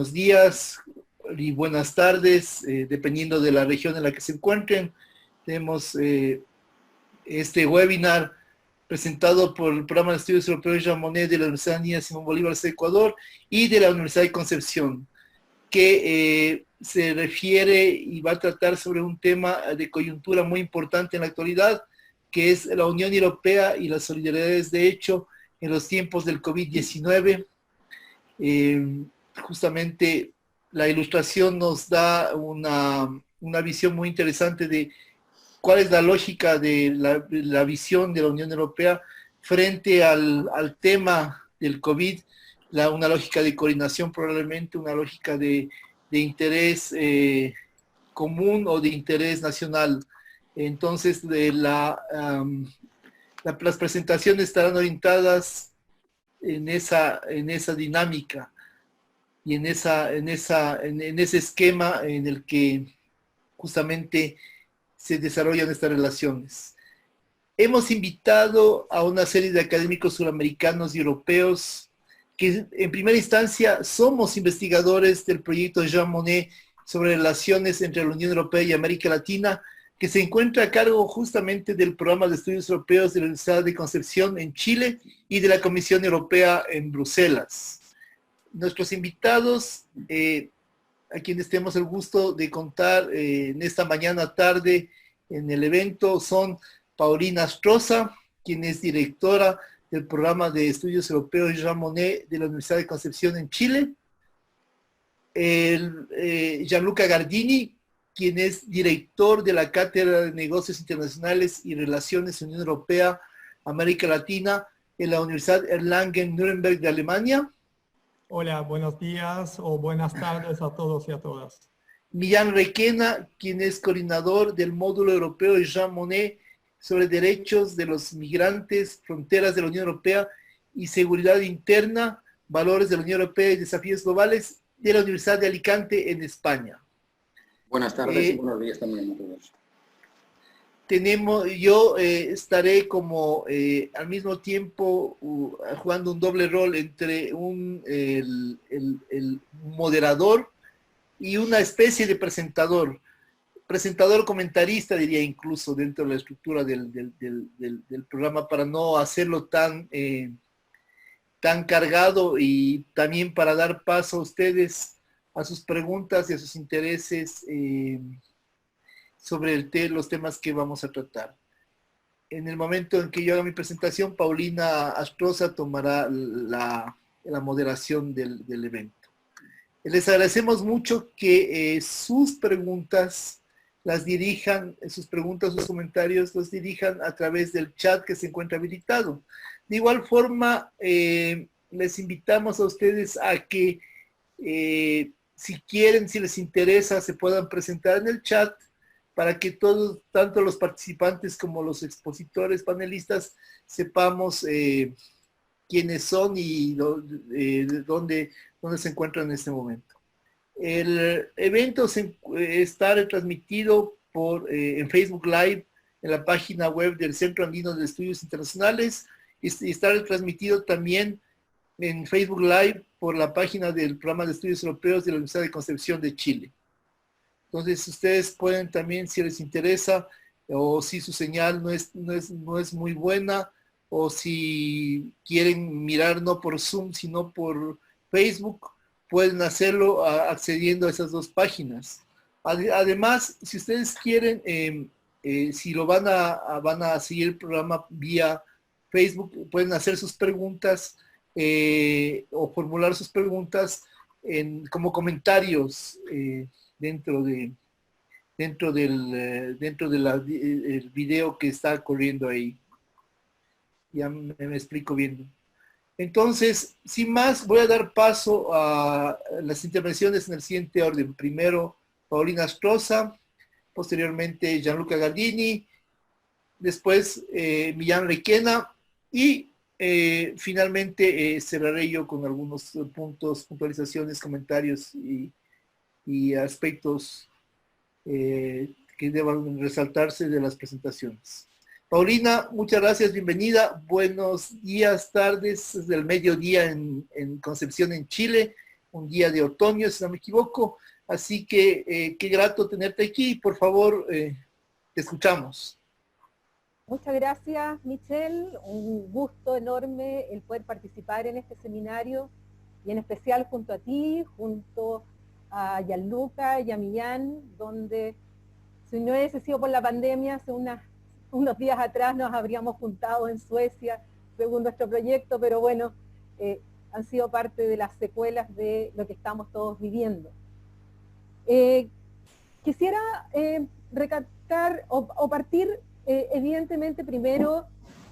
buenos días y buenas tardes, dependiendo de la región en la que se encuentren. Tenemos este webinar presentado por el Programa de Estudios Europeos Jean Monnet de la Universidad Andina Simón Bolívar de Ecuador y de la Universidad de Concepción, que se refiere y va a tratar sobre un tema de coyuntura muy importante en la actualidad, que es la Unión Europea y las solidaridades de hecho en los tiempos del COVID-19. Justamente la ilustración nos da una visión muy interesante de cuál es la lógica de la visión de la Unión Europea frente al tema del COVID, una lógica de coordinación probablemente, una lógica de interés común o de interés nacional. Entonces, las presentaciones estarán orientadas en esa dinámica y en ese esquema en el que justamente se desarrollan estas relaciones. Hemos invitado a una serie de académicos suramericanos y europeos que en primera instancia somos investigadores del proyecto Jean Monnet sobre relaciones entre la Unión Europea y América Latina, que se encuentra a cargo justamente del Programa de Estudios Europeos de la Universidad de Concepción en Chile y de la Comisión Europea en Bruselas. Nuestros invitados, a quienes tenemos el gusto de contar en esta mañana tarde en el evento, son Paulina Astroza, quien es directora del Programa de Estudios Europeos Jean Monnet de la Universidad de Concepción en Chile, Gianluca Gardini, quien es director de la Cátedra de Negocios Internacionales y Relaciones Unión Europea-América Latina en la Universidad Erlangen-Nuremberg de Alemania. Hola, buenos días o buenas tardes a todos y a todas. Millán Requena, quien es coordinador del módulo europeo de Jean Monnet sobre derechos de los migrantes, fronteras de la Unión Europea y seguridad interna, valores de la Unión Europea y desafíos globales de la Universidad de Alicante en España. Buenas tardes y buenos días también a todos. Yo estaré como al mismo tiempo jugando un doble rol entre el moderador y una especie de presentador comentarista, diría incluso, dentro de la estructura del programa, para no hacerlo tan cargado y también para dar paso a ustedes a sus preguntas y a sus intereses sobre los temas que vamos a tratar. En el momento en que yo haga mi presentación, Paulina Astroza tomará la moderación del evento. Les agradecemos mucho que sus preguntas las dirijan, sus comentarios los dirijan a través del chat que se encuentra habilitado. De igual forma, les invitamos a ustedes a que si quieren, si les interesa, se puedan presentar en el chat para que todos, tanto los participantes como los expositores, panelistas, sepamos quiénes son y dónde se encuentran en este momento. El evento está retransmitido en Facebook Live, en la página web del Centro Andino de Estudios Internacionales, y está retransmitido también en Facebook Live por la página del Programa de Estudios Europeos de la Universidad de Concepción de Chile. Entonces ustedes pueden también, si les interesa, o si su señal no es muy buena, o si quieren mirar no por Zoom, sino por Facebook, pueden hacerlo accediendo a esas dos páginas. Además, si ustedes quieren, si lo van a seguir el programa vía Facebook, pueden hacer sus preguntas o formular sus preguntas como comentarios dentro del video que está corriendo ahí. Ya me explico bien. Entonces, sin más, voy a dar paso a las intervenciones en el siguiente orden. Primero, Paulina Astroza, posteriormente Gianluca Gardini, después Millán Requena y finalmente cerraré yo con algunos puntos, puntualizaciones, comentarios y aspectos que deban resaltarse de las presentaciones. Paulina, muchas gracias, bienvenida. Buenos días, tardes, desde el mediodía en Concepción, en Chile. un día de otoño, si no me equivoco. Así que qué grato tenerte aquí. Por favor, te escuchamos. Muchas gracias, Michelle. Un gusto enorme el poder participar en este seminario y en especial junto a ti, junto a Gianluca y a Millán, donde si no hubiese sido por la pandemia, hace unos días atrás nos habríamos juntado en Suecia según nuestro proyecto, pero bueno, han sido parte de las secuelas de lo que estamos todos viviendo. Quisiera recalcar o partir evidentemente primero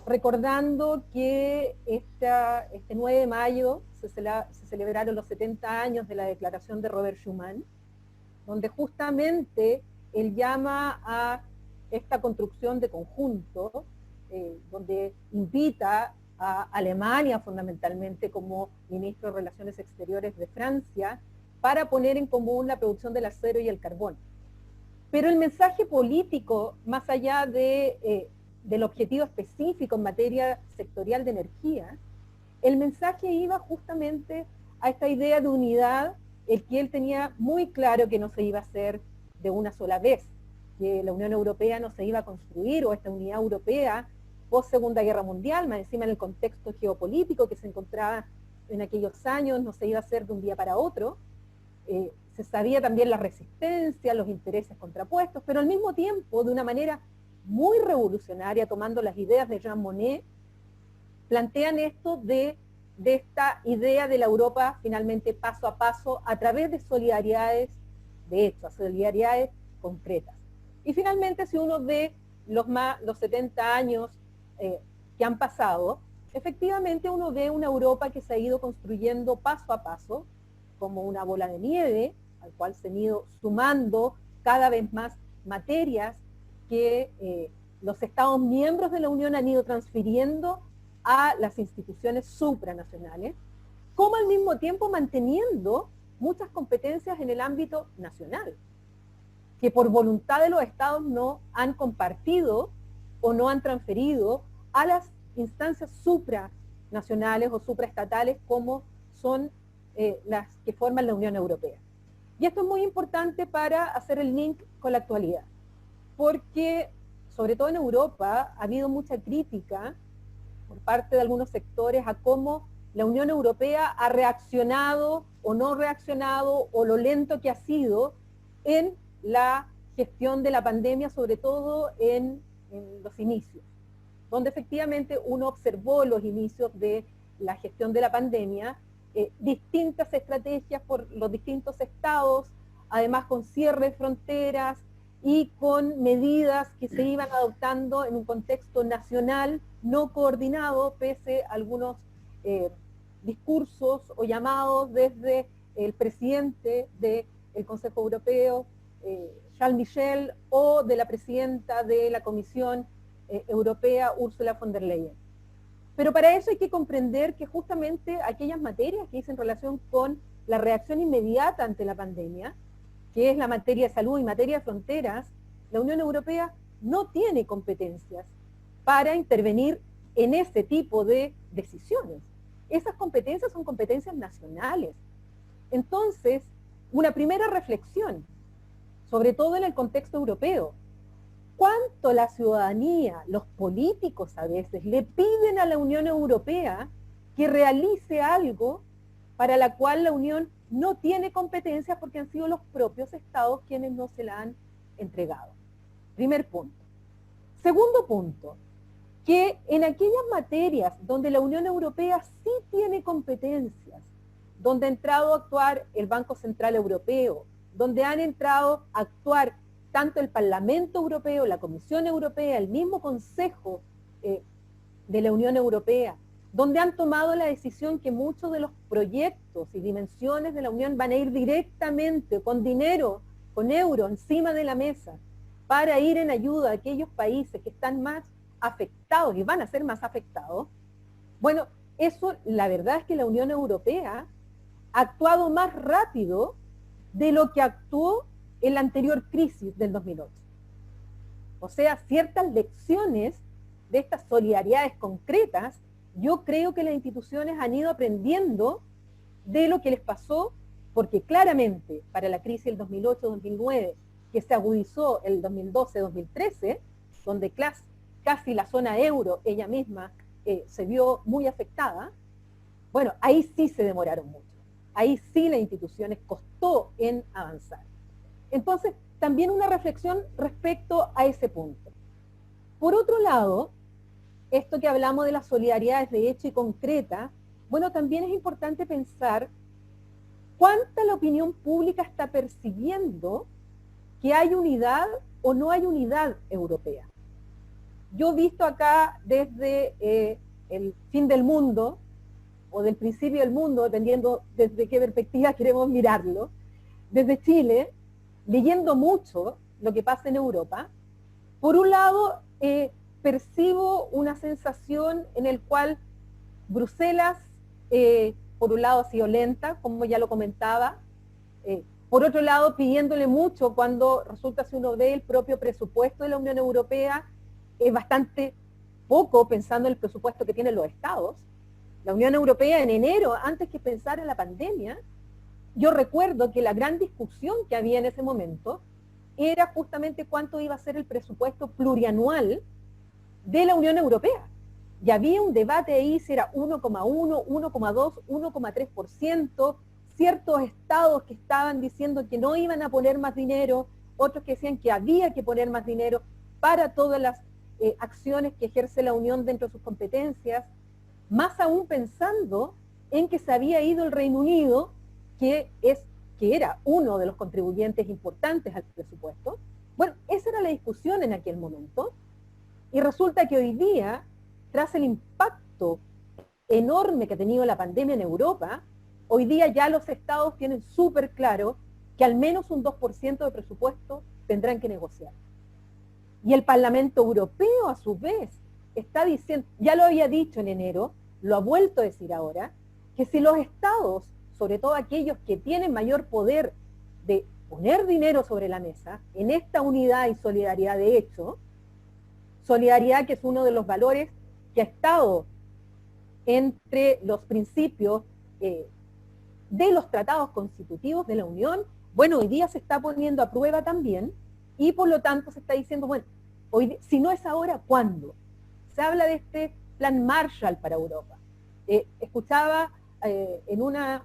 recordando que este 9 de mayo se celebraron los 70 años de la declaración de Robert Schuman, donde justamente él llama a esta construcción de conjunto, donde invita a Alemania fundamentalmente como ministro de Relaciones Exteriores de Francia para poner en común la producción del acero y el carbón. Pero el mensaje político, más allá del objetivo específico en materia sectorial de energía, el mensaje iba justamente a esta idea de unidad, el que él tenía muy claro que no se iba a hacer de una sola vez, que la Unión Europea no se iba a construir, o esta unidad europea post Segunda Guerra Mundial, más encima en el contexto geopolítico que se encontraba en aquellos años, no se iba a hacer de un día para otro. Se sabía también la resistencia, los intereses contrapuestos, pero al mismo tiempo, de una manera muy revolucionaria, tomando las ideas de Jean Monnet, plantean esto de esta idea de la Europa finalmente paso a paso a través de solidaridades de hecho, solidaridades concretas. Y finalmente, si uno ve los 70 años que han pasado, efectivamente uno ve una Europa que se ha ido construyendo paso a paso, como una bola de nieve, al cual se han ido sumando cada vez más materias que los Estados miembros de la Unión han ido transfiriendo a las instituciones supranacionales, como al mismo tiempo manteniendo muchas competencias en el ámbito nacional, que por voluntad de los Estados no han compartido o no han transferido a las instancias supranacionales o supraestatales como son las que forman la Unión Europea. Y esto es muy importante para hacer el link con la actualidad, porque sobre todo en Europa ha habido mucha crítica por parte de algunos sectores a cómo la Unión Europea ha reaccionado o no reaccionado, o lo lento que ha sido en la gestión de la pandemia, sobre todo en los inicios, donde efectivamente uno observó los inicios de la gestión de la pandemia, distintas estrategias por los distintos estados, además con cierre de fronteras y con medidas que se iban adoptando en un contexto nacional no coordinado, pese a algunos discursos o llamados desde el presidente del Consejo Europeo, Charles Michel, o de la presidenta de la Comisión Europea, Ursula von der Leyen. Pero para eso hay que comprender que justamente aquellas materias que dicen relación con la reacción inmediata ante la pandemia, que es la materia de salud y materia de fronteras, la Unión Europea no tiene competencias para intervenir en ese tipo de decisiones. Esas competencias son competencias nacionales. Entonces, una primera reflexión, sobre todo en el contexto europeo, ¿cuánto la ciudadanía, los políticos a veces, le piden a la Unión Europea que realice algo para la cual la Unión no tiene competencias porque han sido los propios estados quienes no se la han entregado? Primer punto. Segundo punto, que en aquellas materias donde la Unión Europea sí tiene competencias, donde ha entrado a actuar el Banco Central Europeo, donde han entrado a actuar tanto el Parlamento Europeo, la Comisión Europea, el mismo Consejo de la Unión Europea, donde han tomado la decisión que muchos de los proyectos y dimensiones de la Unión van a ir directamente con dinero, con euro encima de la mesa, para ir en ayuda a aquellos países que están más afectados y van a ser más afectados. Bueno, eso, la verdad es que la Unión Europea ha actuado más rápido de lo que actuó en la anterior crisis del 2008. O sea, ciertas lecciones de estas solidaridades concretas, yo creo que las instituciones han ido aprendiendo de lo que les pasó porque claramente para la crisis del 2008-2009, que se agudizó el 2012-2013, donde casi la zona euro ella misma se vio muy afectada, bueno, ahí sí se demoraron mucho. Ahí sí las instituciones costó en avanzar. Entonces, también una reflexión respecto a ese punto. Por otro lado, esto que hablamos de las solidaridades de hecho y concreta, bueno, también es importante pensar cuánta la opinión pública está percibiendo que hay unidad o no hay unidad europea. Yo he visto acá desde el fin del mundo, o del principio del mundo, dependiendo desde qué perspectiva queremos mirarlo, desde Chile, leyendo mucho lo que pasa en Europa, por un lado percibo una sensación en el cual Bruselas, por un lado ha sido lenta, como ya lo comentaba, por otro lado pidiéndole mucho cuando resulta, si uno ve el propio presupuesto de la Unión Europea, es bastante poco pensando en el presupuesto que tienen los estados. La Unión Europea en enero, antes que pensar en la pandemia, yo recuerdo que la gran discusión que había en ese momento era justamente cuánto iba a ser el presupuesto plurianual de la Unión Europea. Y había un debate ahí si era 1,1, 1,2, 1,3%, ciertos estados que estaban diciendo que no iban a poner más dinero, otros que decían que había que poner más dinero para todas las acciones que ejerce la Unión dentro de sus competencias, más aún pensando en que se había ido el Reino Unido, que era uno de los contribuyentes importantes al presupuesto. Bueno, esa era la discusión en aquel momento, y resulta que hoy día, tras el impacto enorme que ha tenido la pandemia en Europa, hoy día ya los estados tienen súper claro que al menos un 2% de presupuesto tendrán que negociar. Y el Parlamento Europeo, a su vez, está diciendo, ya lo había dicho en enero, lo ha vuelto a decir ahora, que si los estados, sobre todo aquellos que tienen mayor poder de poner dinero sobre la mesa, en esta unidad y solidaridad de hecho, solidaridad que es uno de los valores que ha estado entre los principios de los tratados constitutivos de la Unión, bueno, hoy día se está poniendo a prueba también, y por lo tanto se está diciendo, bueno, hoy, si no es ahora, ¿cuándo? Se habla de este plan Marshall para Europa. Escuchaba en una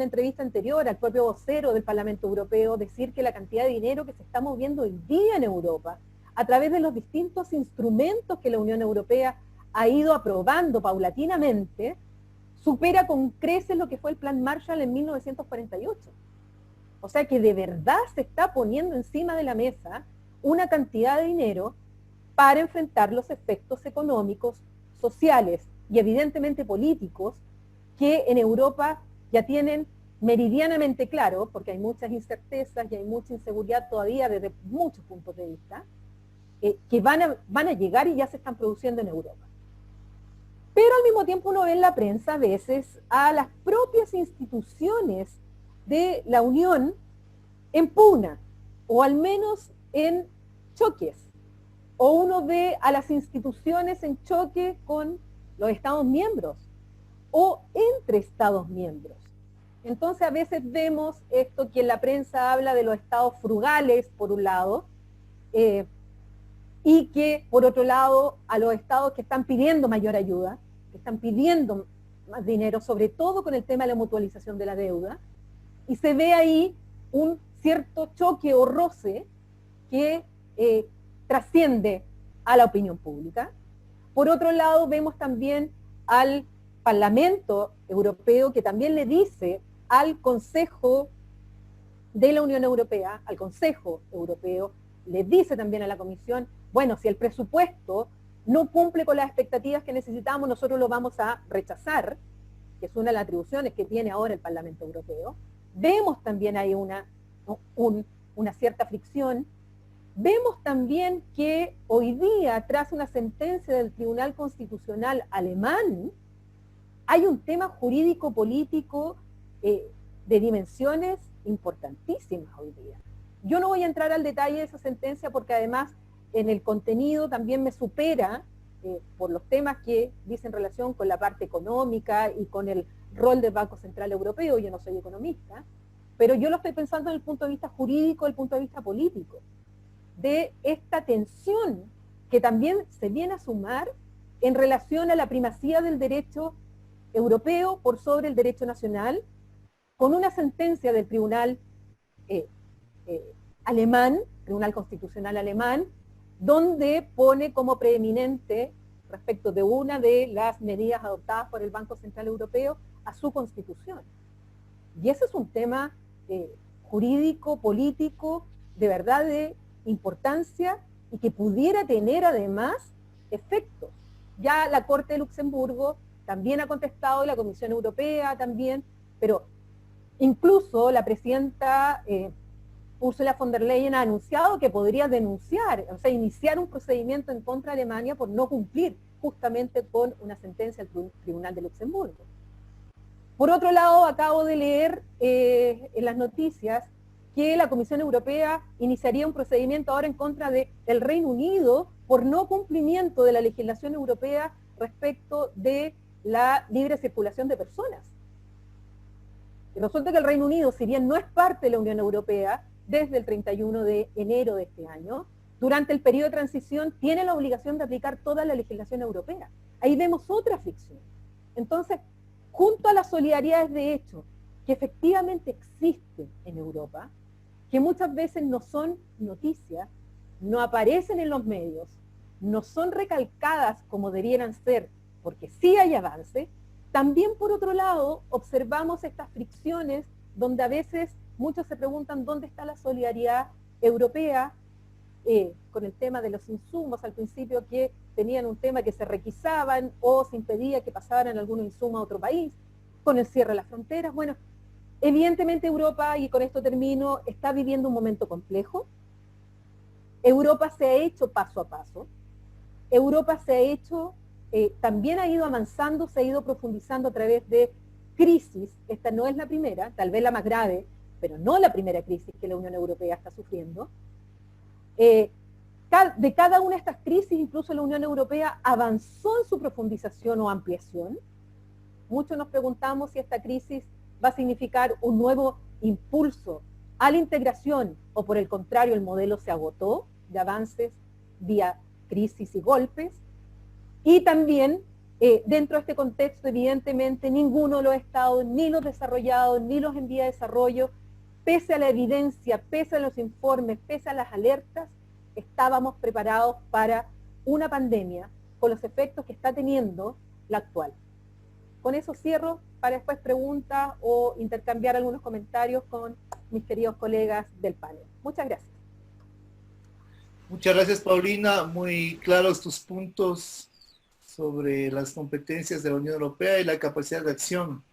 entrevista anterior al propio vocero del Parlamento Europeo decir que la cantidad de dinero que se está moviendo hoy día en Europa, a través de los distintos instrumentos que la Unión Europea ha ido aprobando paulatinamente, supera con creces lo que fue el plan Marshall en 1948. O sea que de verdad se está poniendo encima de la mesa una cantidad de dinero para enfrentar los efectos económicos, sociales y evidentemente políticos que en Europa ya tienen meridianamente claro, porque hay muchas incertezas y hay mucha inseguridad todavía desde muchos puntos de vista, que van a llegar y ya se están produciendo en Europa. Pero al mismo tiempo uno ve en la prensa a veces a las propias instituciones de la Unión en pugna, o al menos en choques, o uno ve a las instituciones en choque con los Estados miembros, o entre Estados miembros. Entonces a veces vemos esto que en la prensa habla de los estados frugales, por un lado, y que por otro lado a los estados que están pidiendo mayor ayuda, que están pidiendo más dinero, sobre todo con el tema de la mutualización de la deuda, y se ve ahí un cierto choque o roce que trasciende a la opinión pública. Por otro lado, vemos también al Parlamento Europeo que también le dice al Consejo de la Unión Europea, al Consejo Europeo, le dice también a la Comisión, bueno, si el presupuesto no cumple con las expectativas que necesitamos, nosotros lo vamos a rechazar, que es una de las atribuciones que tiene ahora el Parlamento Europeo. Vemos también ahí una cierta fricción. Vemos también que hoy día, tras una sentencia del Tribunal Constitucional alemán, hay un tema jurídico-político de dimensiones importantísimas hoy día. Yo no voy a entrar al detalle de esa sentencia porque además en el contenido también me supera por los temas que dicen relación con la parte económica y con el rol del Banco Central Europeo. Yo no soy economista, pero yo lo estoy pensando desde el punto de vista jurídico, desde el punto de vista político, de esta tensión que también se viene a sumar en relación a la primacía del derecho europeo por sobre el derecho nacional, con una sentencia del tribunal alemán, Tribunal Constitucional alemán, donde pone como preeminente respecto de una de las medidas adoptadas por el Banco Central Europeo a su constitución. Y ese es un tema jurídico, político, de verdad de importancia y que pudiera tener además efectos. Ya la Corte de Luxemburgo también ha contestado, y la Comisión Europea también, pero incluso la presidenta Ursula von der Leyen ha anunciado que podría denunciar, o sea, iniciar un procedimiento en contra de Alemania por no cumplir justamente con una sentencia del Tribunal de Luxemburgo. Por otro lado, acabo de leer en las noticias que la Comisión Europea iniciaría un procedimiento ahora en contra del Reino Unido por no cumplimiento de la legislación europea respecto de la libre circulación de personas. Y resulta que el Reino Unido, si bien no es parte de la Unión Europea, desde el 31 de enero de este año, durante el periodo de transición tiene la obligación de aplicar toda la legislación europea. Ahí vemos otra fricción. Entonces, junto a las solidaridades de hecho que efectivamente existen en Europa, que muchas veces no son noticias, no aparecen en los medios, no son recalcadas como debieran ser, porque sí hay avance, también por otro lado observamos estas fricciones donde a veces muchos se preguntan dónde está la solidaridad europea con el tema de los insumos al principio, que tenían un tema que se requisaban o se impedía que pasaran algunos insumos a otro país, con el cierre de las fronteras. Bueno, evidentemente Europa, y con esto termino, está viviendo un momento complejo. Europa se ha hecho paso a paso. Europa se ha hecho, también ha ido avanzando, se ha ido profundizando a través de crisis. Esta no es la primera, tal vez la más grave, pero no la primera crisis que la Unión Europea está sufriendo. De cada una de estas crisis, incluso la Unión Europea avanzó en su profundización o ampliación. Muchos nos preguntamos si esta crisis va a significar un nuevo impulso a la integración o por el contrario el modelo se agotó de avances vía crisis y golpes. Y también dentro de este contexto evidentemente ninguno de los estados, ni los desarrollados, ni los en vía de desarrollo, pese a la evidencia, pese a los informes, pese a las alertas, estábamos preparados para una pandemia con los efectos que está teniendo la actual. Con eso cierro, para después preguntas o intercambiar algunos comentarios con mis queridos colegas del panel. Muchas gracias. Muchas gracias, Paulina. Muy claros tus puntos sobre las competencias de la Unión Europea y la capacidad de acción.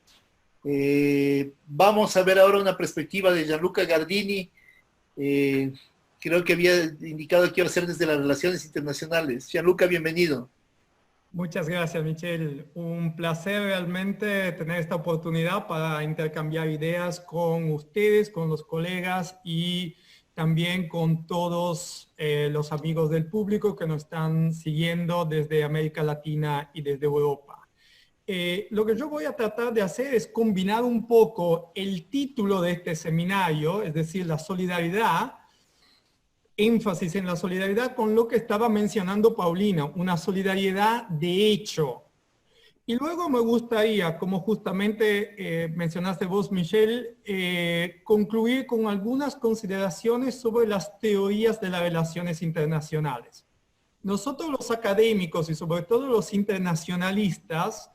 Vamos a ver ahora una perspectiva de Gianluca Gardini. Creo que había indicado que iba a ser desde las relaciones internacionales. Gianluca, bienvenido. Muchas gracias, Michel. Un placer realmente tener esta oportunidad para intercambiar ideas con ustedes, con los colegas y también con todos los amigos del público que nos están siguiendo desde América Latina y desde Europa. Lo que yo voy a tratar de hacer es combinar un poco el título de este seminario, es decir, la solidaridad, énfasis en la solidaridad, con lo que estaba mencionando Paulina, una solidaridad de hecho. Y luego me gustaría, como justamente mencionaste vos, Michel, concluir con algunas consideraciones sobre las teorías de las relaciones internacionales. Nosotros los académicos y sobre todo los internacionalistas,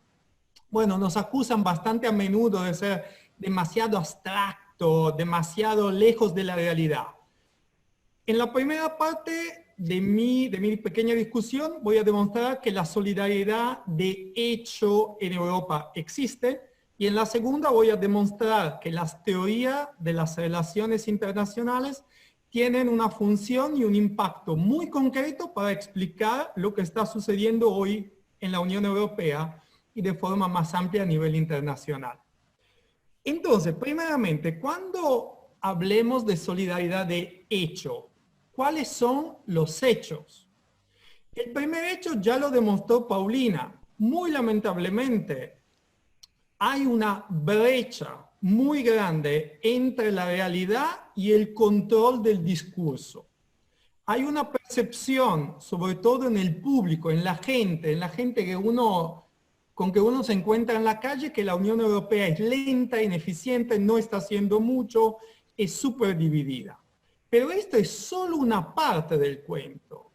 bueno, nos acusan bastante a menudo de ser demasiado abstracto, demasiado lejos de la realidad. En la primera parte de mi pequeña discusión voy a demostrar que la solidaridad de hecho en Europa existe, y en la segunda voy a demostrar que las teorías de las relaciones internacionales tienen una función y un impacto muy concreto para explicar lo que está sucediendo hoy en la Unión Europea y de forma más amplia a nivel internacional. Entonces, primeramente, cuando hablemos de solidaridad de hecho, ¿cuáles son los hechos? El primer hecho ya lo demostró Paulina. Muy lamentablemente, hay una brecha muy grande entre la realidad y el control del discurso. Hay una percepción, sobre todo en el público, en la gente con que uno se encuentra en la calle, que la Unión Europea es lenta, ineficiente, no está haciendo mucho, es súper dividida. Pero esto es solo una parte del cuento,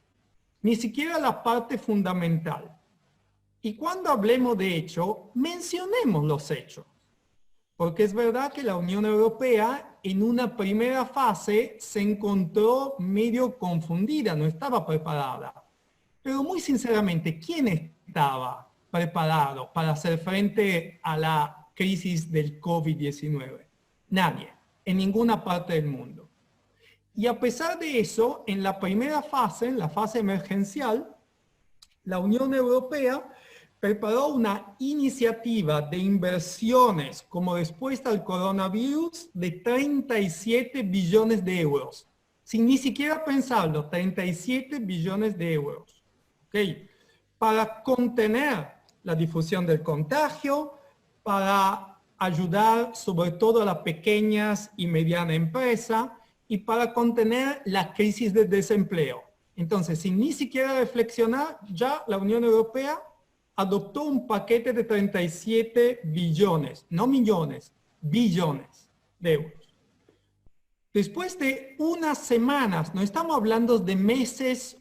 ni siquiera la parte fundamental. Y cuando hablemos de hecho, mencionemos los hechos. Porque es verdad que la Unión Europea en una primera fase se encontró medio confundida, no estaba preparada. Pero muy sinceramente, ¿quién estaba preparado para hacer frente a la crisis del COVID-19? Nadie, en ninguna parte del mundo. Y a pesar de eso, en la primera fase, en la fase emergencial, la Unión Europea preparó una iniciativa de inversiones como respuesta al coronavirus de 37 billones de euros. Sin ni siquiera pensarlo, 37 billones de euros. ¿Okay? Para contener la difusión del contagio, para ayudar sobre todo a las pequeñas y medianas empresas y para contener la crisis de desempleo. Entonces, sin ni siquiera reflexionar, ya la Unión Europea adoptó un paquete de 37 billones, no millones, billones de euros. Después de unas semanas, no estamos hablando de meses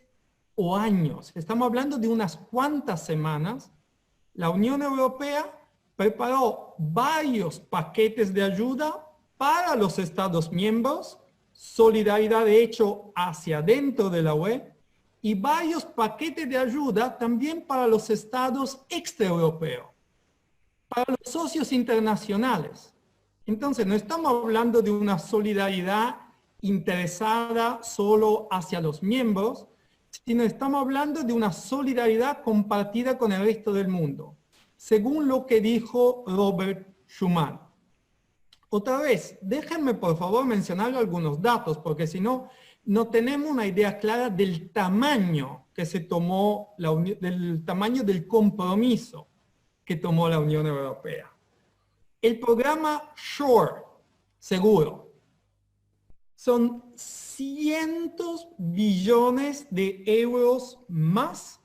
o años, estamos hablando de unas cuantas semanas, la Unión Europea preparó varios paquetes de ayuda para los Estados miembros, solidaridad de hecho hacia dentro de la UE, y varios paquetes de ayuda también para los estados extraeuropeos, para los socios internacionales. Entonces, no estamos hablando de una solidaridad interesada solo hacia los miembros, sino estamos hablando de una solidaridad compartida con el resto del mundo, según lo que dijo Robert Schuman. Otra vez, déjenme por favor mencionar algunos datos, porque si no, no tenemos una idea clara del tamaño que se tomó, del tamaño del compromiso que tomó la Unión Europea. El programa SURE, seguro, son cientos billones de euros más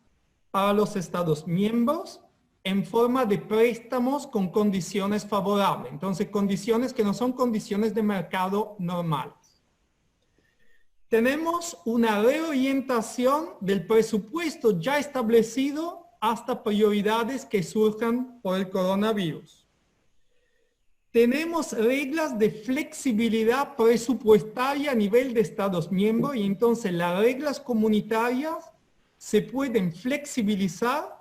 para los Estados miembros en forma de préstamos con condiciones favorables. Entonces, condiciones que no son condiciones de mercado normales. Tenemos una reorientación del presupuesto ya establecido hasta prioridades que surjan por el coronavirus. Tenemos reglas de flexibilidad presupuestaria a nivel de Estados miembros y entonces las reglas comunitarias se pueden flexibilizar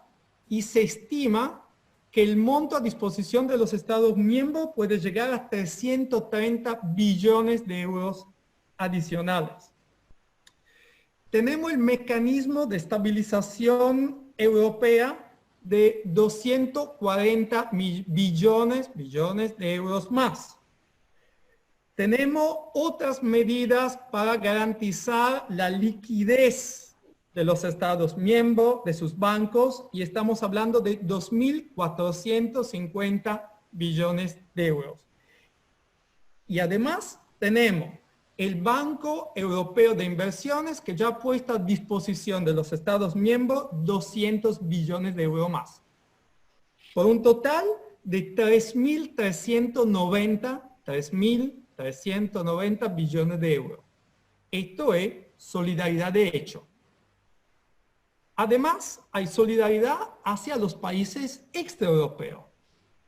y se estima que el monto a disposición de los Estados miembros puede llegar a 330 billones de euros adicionales. Tenemos el mecanismo de estabilización europea de 240 billones de euros más. Tenemos otras medidas para garantizar la liquidez de los Estados miembros, de sus bancos, y estamos hablando de 2.450 billones de euros. Y además tenemos el Banco Europeo de Inversiones, que ya ha puesto a disposición de los Estados miembros 200 billones de euros más, por un total de 3.390 billones de euros. Esto es solidaridad de hecho. Además, hay solidaridad hacia los países extraeuropeos.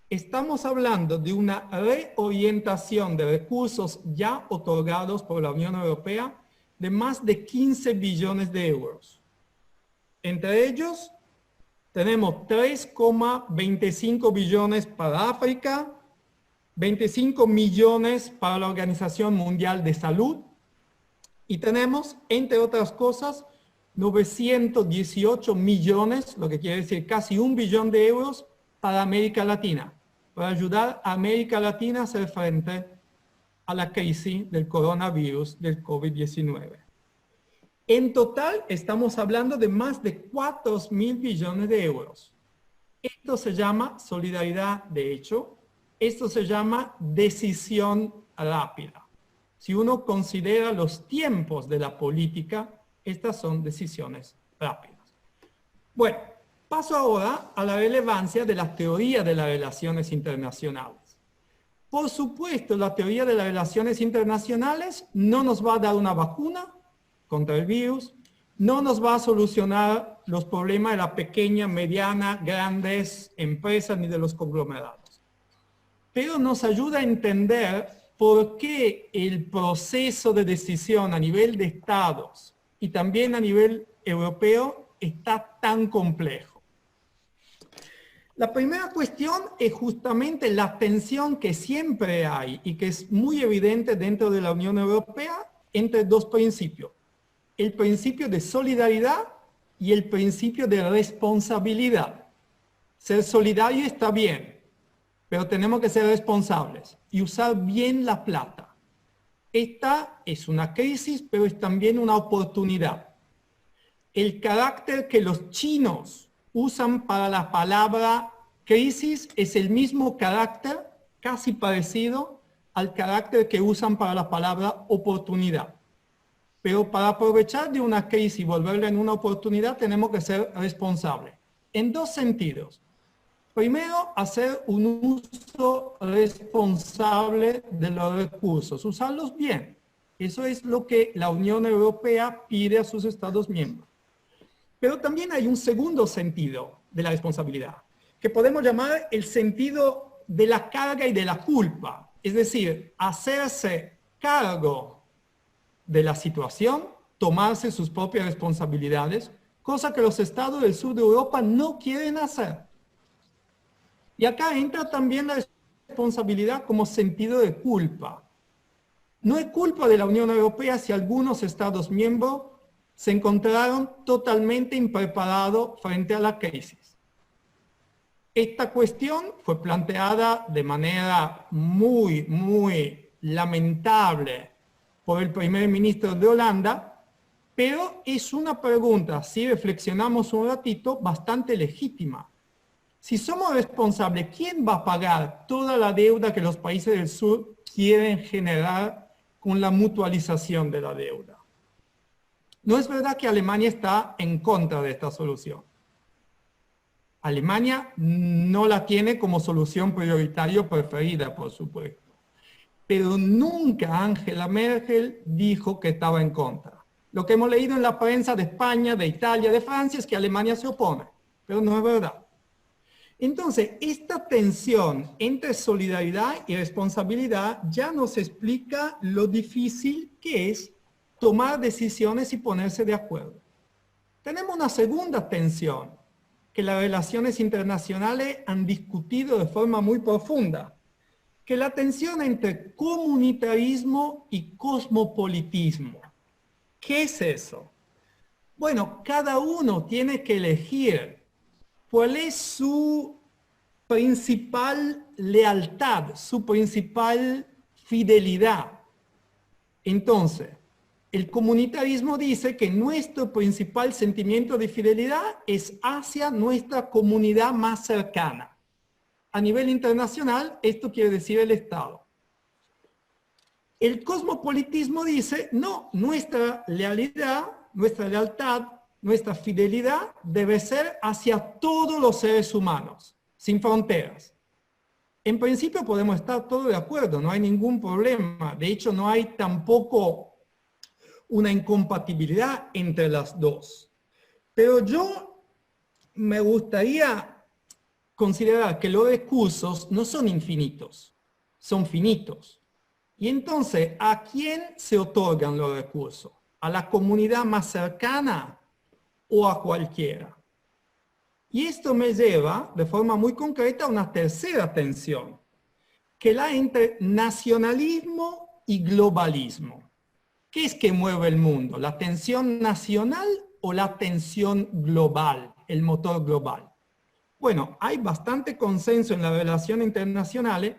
Estamos hablando de una reorientación de recursos ya otorgados por la Unión Europea de más de 15 billones de euros. Entre ellos, tenemos 3,25 billones para África, 25 millones para la Organización Mundial de Salud y tenemos, entre otras cosas, 918 millones, lo que quiere decir casi 1 billón de euros para América Latina, para ayudar a América Latina a hacer frente a la crisis del coronavirus del COVID-19. En total estamos hablando de más de 4.000 billones de euros. Esto se llama solidaridad de hecho esto se llama decisión rápida. Si uno considera los tiempos de la política, estas son decisiones rápidas. Bueno, paso ahora a la relevancia de la teoría de las relaciones internacionales. Por supuesto, la teoría de las relaciones internacionales no nos va a dar una vacuna contra el virus, no nos va a solucionar los problemas de la pequeña, mediana, grandes empresas ni de los conglomerados. Pero nos ayuda a entender por qué el proceso de decisión a nivel de estados y también a nivel europeo está tan complejo. La primera cuestión es justamente la tensión que siempre hay y que es muy evidente dentro de la Unión Europea entre dos principios. El principio de solidaridad y el principio de responsabilidad. Ser solidario está bien, pero tenemos que ser responsables y usar bien la plata. Esta es una crisis, pero es también una oportunidad. El carácter que los chinos usan para la palabra crisis es el mismo carácter, casi parecido al carácter que usan para la palabra oportunidad. Pero para aprovechar de una crisis y volverla en una oportunidad tenemos que ser responsables. En dos sentidos. Primero, hacer un uso responsable de los recursos, usarlos bien. Eso es lo que la Unión Europea pide a sus Estados miembros. Pero también hay un segundo sentido de la responsabilidad, que podemos llamar el sentido de la carga y de la culpa. Es decir, hacerse cargo de la situación, tomarse sus propias responsabilidades, cosa que los estados del sur de Europa no quieren hacer. Y acá entra también la responsabilidad como sentido de culpa. No es culpa de la Unión Europea si algunos estados miembros se encontraron totalmente impreparados frente a la crisis. Esta cuestión fue planteada de manera muy lamentable por el primer ministro de Holanda, pero es una pregunta, si reflexionamos un ratito, bastante legítima. Si somos responsables, ¿quién va a pagar toda la deuda que los países del sur quieren generar con la mutualización de la deuda? No es verdad que Alemania está en contra de esta solución. Alemania no la tiene como solución prioritaria preferida, por supuesto. Pero nunca Angela Merkel dijo que estaba en contra. Lo que hemos leído en la prensa de España, de Italia, de Francia es que Alemania se opone, pero no es verdad. Entonces, esta tensión entre solidaridad y responsabilidad ya nos explica lo difícil que es tomar decisiones y ponerse de acuerdo. Tenemos una segunda tensión que las relaciones internacionales han discutido de forma muy profunda, que es la tensión entre comunitarismo y cosmopolitismo. ¿Qué es eso? Bueno, cada uno tiene que elegir cuál es su principal lealtad, su principal fidelidad. Entonces, el comunitarismo dice que nuestro principal sentimiento de fidelidad es hacia nuestra comunidad más cercana. A nivel internacional, esto quiere decir el Estado. El cosmopolitismo dice, no, nuestra lealtad, nuestra fidelidad debe ser hacia todos los seres humanos, sin fronteras. En principio podemos estar todos de acuerdo, no hay ningún problema. De hecho, no hay tampoco una incompatibilidad entre las dos. Pero yo me gustaría considerar que los recursos no son infinitos, son finitos. Y entonces, ¿a quién se otorgan los recursos? ¿A la comunidad más cercana o a cualquiera? Y esto me lleva de forma muy concreta a una tercera tensión, que es la entre nacionalismo y globalismo. ¿Qué es que mueve el mundo? ¿La tensión nacional o la tensión global, el motor global? Bueno, hay bastante consenso en las relaciones internacionales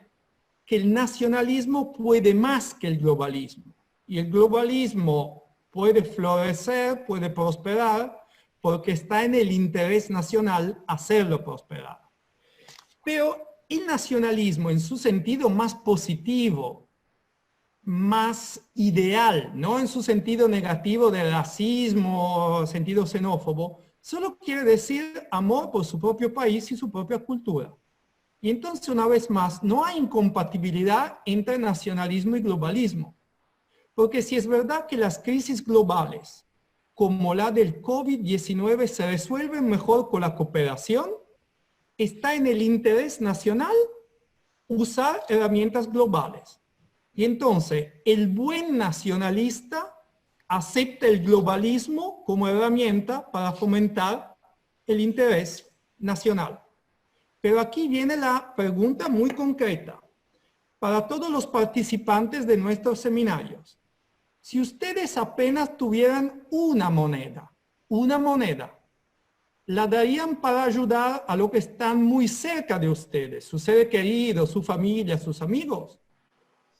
que el nacionalismo puede más que el globalismo. Y el globalismo puede florecer, puede prosperar, porque está en el interés nacional hacerlo prosperar. Pero el nacionalismo en su sentido más positivo, más ideal, no en su sentido negativo de racismo, sentido xenófobo, solo quiere decir amor por su propio país y su propia cultura. Y entonces, una vez más, no hay incompatibilidad entre nacionalismo y globalismo. Porque si es verdad que las crisis globales, como la del COVID-19, se resuelven mejor con la cooperación, está en el interés nacional usar herramientas globales. Y entonces, el buen nacionalista acepta el globalismo como herramienta para fomentar el interés nacional. Pero aquí viene la pregunta muy concreta. Para todos los participantes de nuestros seminarios, si ustedes apenas tuvieran una moneda, ¿la darían para ayudar a los que están muy cerca de ustedes, sus seres queridos, su familia, sus amigos?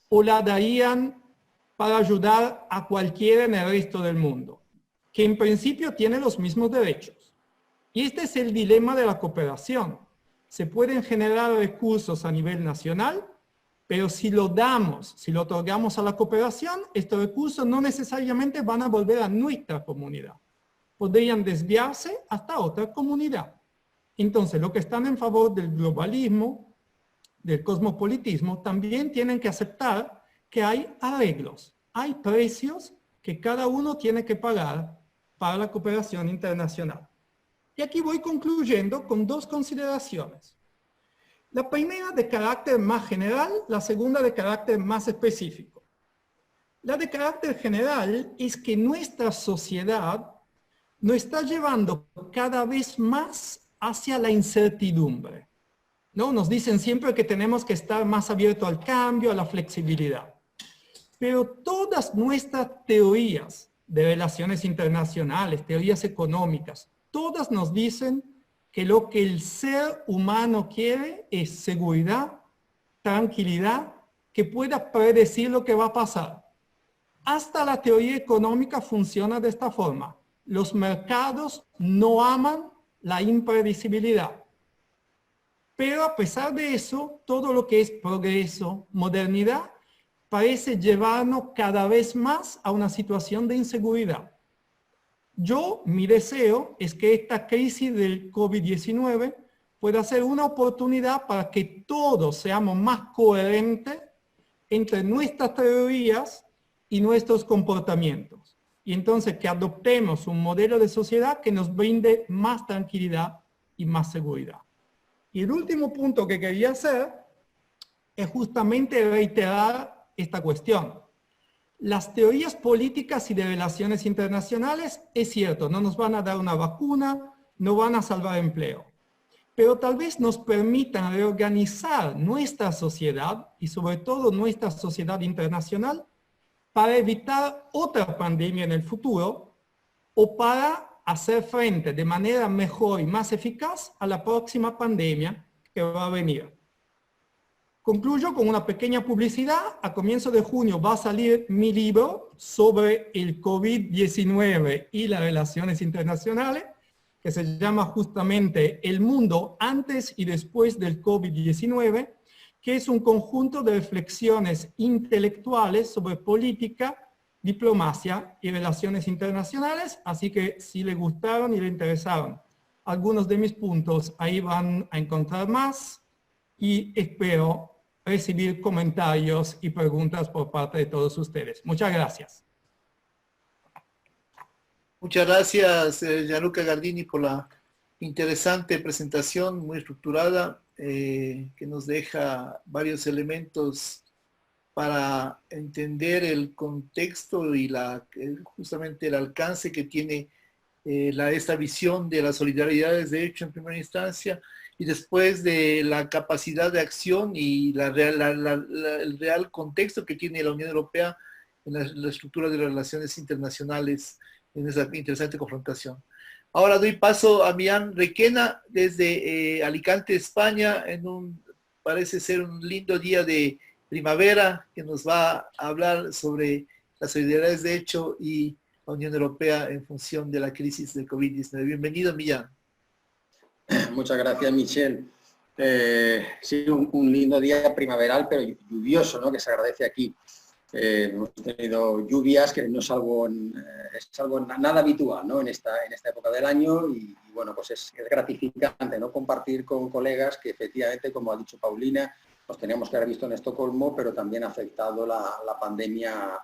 ¿O la darían para ayudar a cualquiera en el resto del mundo, que en principio tiene los mismos derechos? Y este es el dilema de la cooperación. Se pueden generar recursos a nivel nacional, pero si lo damos, si lo otorgamos a la cooperación, estos recursos no necesariamente van a volver a nuestra comunidad. Podrían desviarse hasta otra comunidad. Entonces, los que están en favor del globalismo, del cosmopolitismo, también tienen que aceptar que hay arreglos, hay precios que cada uno tiene que pagar para la cooperación internacional. Y aquí voy concluyendo con dos consideraciones. La primera de carácter más general, la segunda de carácter más específico. La de carácter general es que nuestra sociedad nos está llevando cada vez más hacia la incertidumbre, ¿no? Nos dicen siempre que tenemos que estar más abiertos al cambio, a la flexibilidad. Pero todas nuestras teorías de relaciones internacionales, teorías económicas, todas nos dicen que lo que el ser humano quiere es seguridad, tranquilidad, que pueda predecir lo que va a pasar. Hasta la teoría económica funciona de esta forma. Los mercados no aman la impredecibilidad. Pero a pesar de eso, todo lo que es progreso, modernidad, parece llevarnos cada vez más a una situación de inseguridad. Mi deseo es que esta crisis del COVID-19 pueda ser una oportunidad para que todos seamos más coherentes entre nuestras teorías y nuestros comportamientos. Y entonces que adoptemos un modelo de sociedad que nos brinde más tranquilidad y más seguridad. Y el último punto que quería hacer es justamente reiterar esta cuestión. Las teorías políticas y de relaciones internacionales, es cierto, no nos van a dar una vacuna, no van a salvar empleo, pero tal vez nos permitan reorganizar nuestra sociedad y sobre todo nuestra sociedad internacional para evitar otra pandemia en el futuro o para hacer frente de manera mejor y más eficaz a la próxima pandemia que va a venir. Concluyo con una pequeña publicidad. A comienzos de junio va a salir mi libro sobre el COVID-19 y las relaciones internacionales, que se llama justamente El mundo antes y después del COVID-19, que es un conjunto de reflexiones intelectuales sobre política, diplomacia y relaciones internacionales. Así que si le gustaron y le interesaron algunos de mis puntos, ahí van a encontrar más y espero recibir comentarios y preguntas por parte de todos ustedes. Muchas gracias. Muchas gracias, Gianluca Gardini, por la interesante presentación, muy estructurada, que nos deja varios elementos para entender el contexto y justamente el alcance que tiene esta visión de la solidaridad de hecho en primera instancia, y después de la capacidad de acción y el real contexto que tiene la Unión Europea en la estructura de las relaciones internacionales en esa interesante confrontación. Ahora doy paso a Millán Requena desde Alicante, España, parece ser un lindo día de primavera, que nos va a hablar sobre las solidaridades de hecho y la Unión Europea en función de la crisis del COVID-19. Bienvenido, Millán. Muchas gracias, Michel. Sí, un lindo día primaveral, pero lluvioso, ¿no? Que se agradece aquí. Hemos tenido lluvias, que no es algo nada habitual, ¿no? en esta época del año y bueno, pues es gratificante, ¿no? Compartir con colegas que efectivamente, como ha dicho Paulina, nos teníamos que haber visto en Estocolmo, pero también ha afectado la pandemia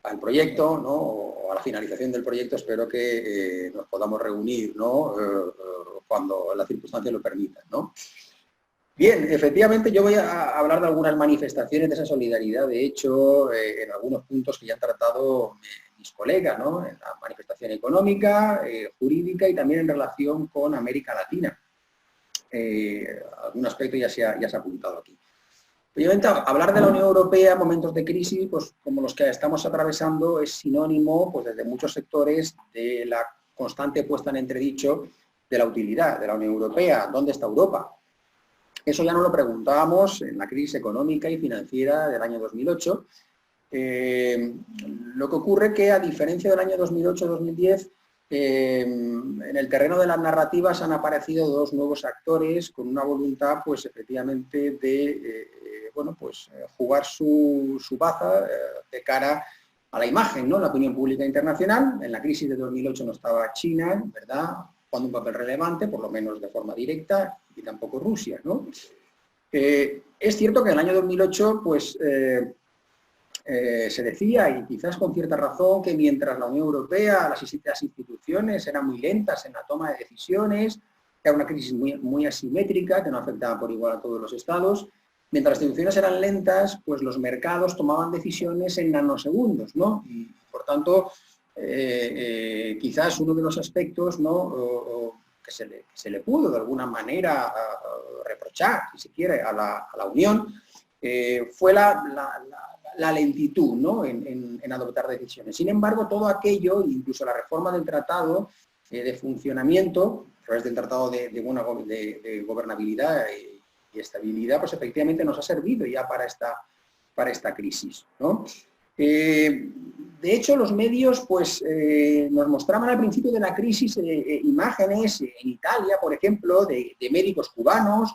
al proyecto, ¿no? O a la finalización del proyecto. Espero que nos podamos reunir, ¿no? Cuando las circunstancias lo permitan, ¿no? Bien, efectivamente yo voy a hablar de algunas manifestaciones de esa solidaridad, de hecho, en algunos puntos que ya han tratado mis colegas, ¿no? En la manifestación económica, jurídica y también en relación con América Latina. Algún aspecto ya se ha apuntado aquí. Obviamente, hablar de la Unión Europea en momentos de crisis, pues como los que estamos atravesando, es sinónimo, pues desde muchos sectores, de la constante puesta en entredicho de la utilidad de la Unión Europea. ¿Dónde está Europa? Eso ya nos lo preguntábamos en la crisis económica y financiera del año 2008. Lo que ocurre es que, a diferencia del año 2008-2010, en el terreno de las narrativas han aparecido dos nuevos actores con una voluntad, pues efectivamente, de bueno, pues, jugar su baza de cara a la imagen, ¿no? La opinión pública internacional. En la crisis de 2008 no estaba China, ¿verdad?, jugando un papel relevante, por lo menos de forma directa, y tampoco Rusia, ¿no? Es cierto que en el año 2008, pues, se decía, y quizás con cierta razón, que mientras la Unión Europea, las instituciones eran muy lentas en la toma de decisiones, que era una crisis muy asimétrica, que no afectaba por igual a todos los estados, mientras las instituciones eran lentas, pues los mercados tomaban decisiones en nanosegundos, ¿no? Y, por tanto, quizás uno de los aspectos, ¿no?, que se le pudo de alguna manera reprochar, si se quiere, a la Unión, fue la lentitud, ¿no?, en adoptar decisiones. Sin embargo, todo aquello, incluso la reforma del tratado de funcionamiento, a través del tratado de gobernabilidad y estabilidad, pues efectivamente nos ha servido ya para esta crisis, ¿no? De hecho, los medios, pues, nos mostraban al principio de la crisis imágenes en Italia, por ejemplo, de médicos cubanos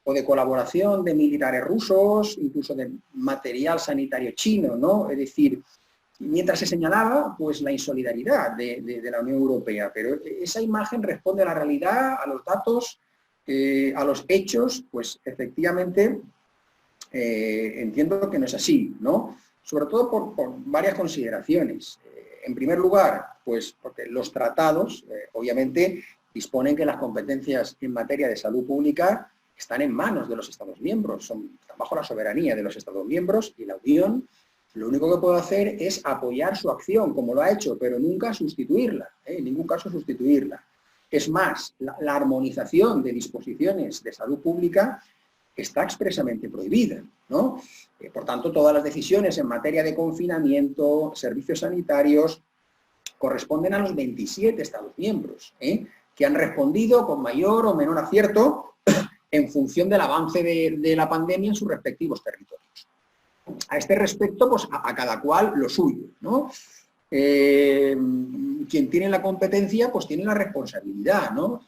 o de colaboración de militares rusos, incluso de material sanitario chino, ¿no? Es decir, mientras se señalaba, pues, la insolidaridad de la Unión Europea, pero esa imagen responde a la realidad, a los datos, a los hechos. Pues efectivamente entiendo que no es así, ¿no? Sobre todo por varias consideraciones. En primer lugar, pues porque los tratados, obviamente, disponen que las competencias en materia de salud pública están en manos de los Estados miembros, están bajo la soberanía de los Estados miembros, y la Unión lo único que puede hacer es apoyar su acción, como lo ha hecho, pero nunca sustituirla, en ningún caso sustituirla. Es más, la armonización de disposiciones de salud pública está expresamente prohibida, ¿no? Por tanto, todas las decisiones en materia de confinamiento, servicios sanitarios, corresponden a los 27 Estados miembros, que han respondido con mayor o menor acierto en función del avance de la pandemia en sus respectivos territorios. A este respecto, pues a cada cual lo suyo, ¿no? Quien tiene la competencia, pues tiene la responsabilidad, ¿no?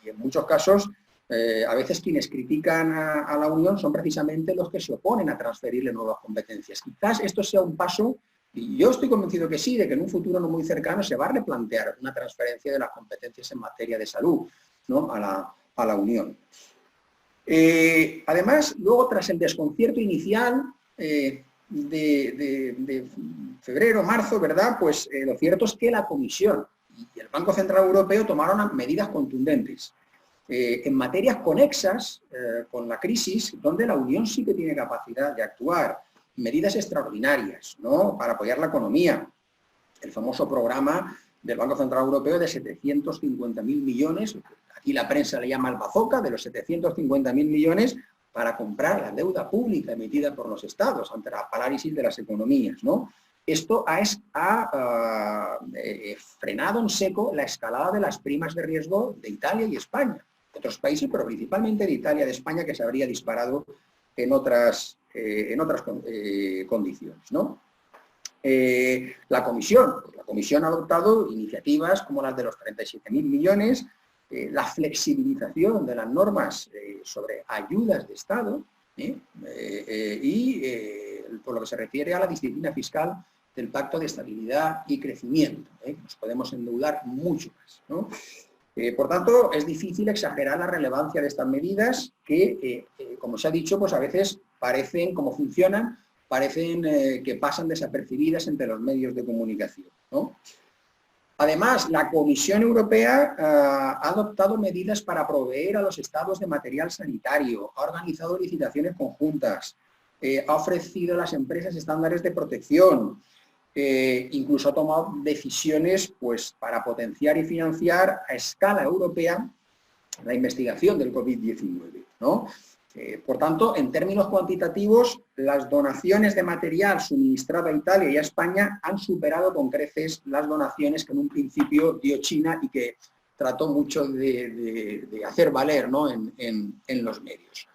Y en muchos casos, a veces quienes critican a la Unión son precisamente los que se oponen a transferirle nuevas competencias. Quizás esto sea un paso, y yo estoy convencido que sí, de que en un futuro no muy cercano se va a replantear una transferencia de las competencias en materia de salud, ¿no?, a la Unión. Además, luego, tras el desconcierto inicial de febrero, marzo, ¿verdad?, pues lo cierto es que la Comisión y el Banco Central Europeo tomaron medidas contundentes en materias conexas con la crisis, donde la Unión sí que tiene capacidad de actuar. Medidas extraordinarias, ¿no?, para apoyar la economía. El famoso programa del Banco Central Europeo de 750.000 millones, aquí la prensa le llama el bazooka, de los 750.000 millones para comprar la deuda pública emitida por los estados ante la parálisis de las economías, ¿no? Esto ha frenado en seco la escalada de las primas de riesgo de Italia y España, de otros países, pero principalmente de Italia y de España, que se habría disparado en otras condiciones, ¿no? La Comisión ha adoptado iniciativas como las de los 37.000 millones la flexibilización de las normas sobre ayudas de Estado y por lo que se refiere a la disciplina fiscal del Pacto de Estabilidad y Crecimiento. Nos podemos endeudar mucho más, ¿no? Por tanto, es difícil exagerar la relevancia de estas medidas que, como se ha dicho, pues a veces parecen, como funcionan, parecen que pasan desapercibidas entre los medios de comunicación, ¿no? Además, la Comisión Europea ha adoptado medidas para proveer a los estados de material sanitario, ha organizado licitaciones conjuntas, ha ofrecido a las empresas estándares de protección, incluso ha tomado decisiones pues, para potenciar y financiar a escala europea la investigación del COVID-19, ¿no? Por tanto, en términos cuantitativos, las donaciones de material suministrado a Italia y a España han superado con creces las donaciones que en un principio dio China y que trató mucho de hacer valer, ¿no? en los medios.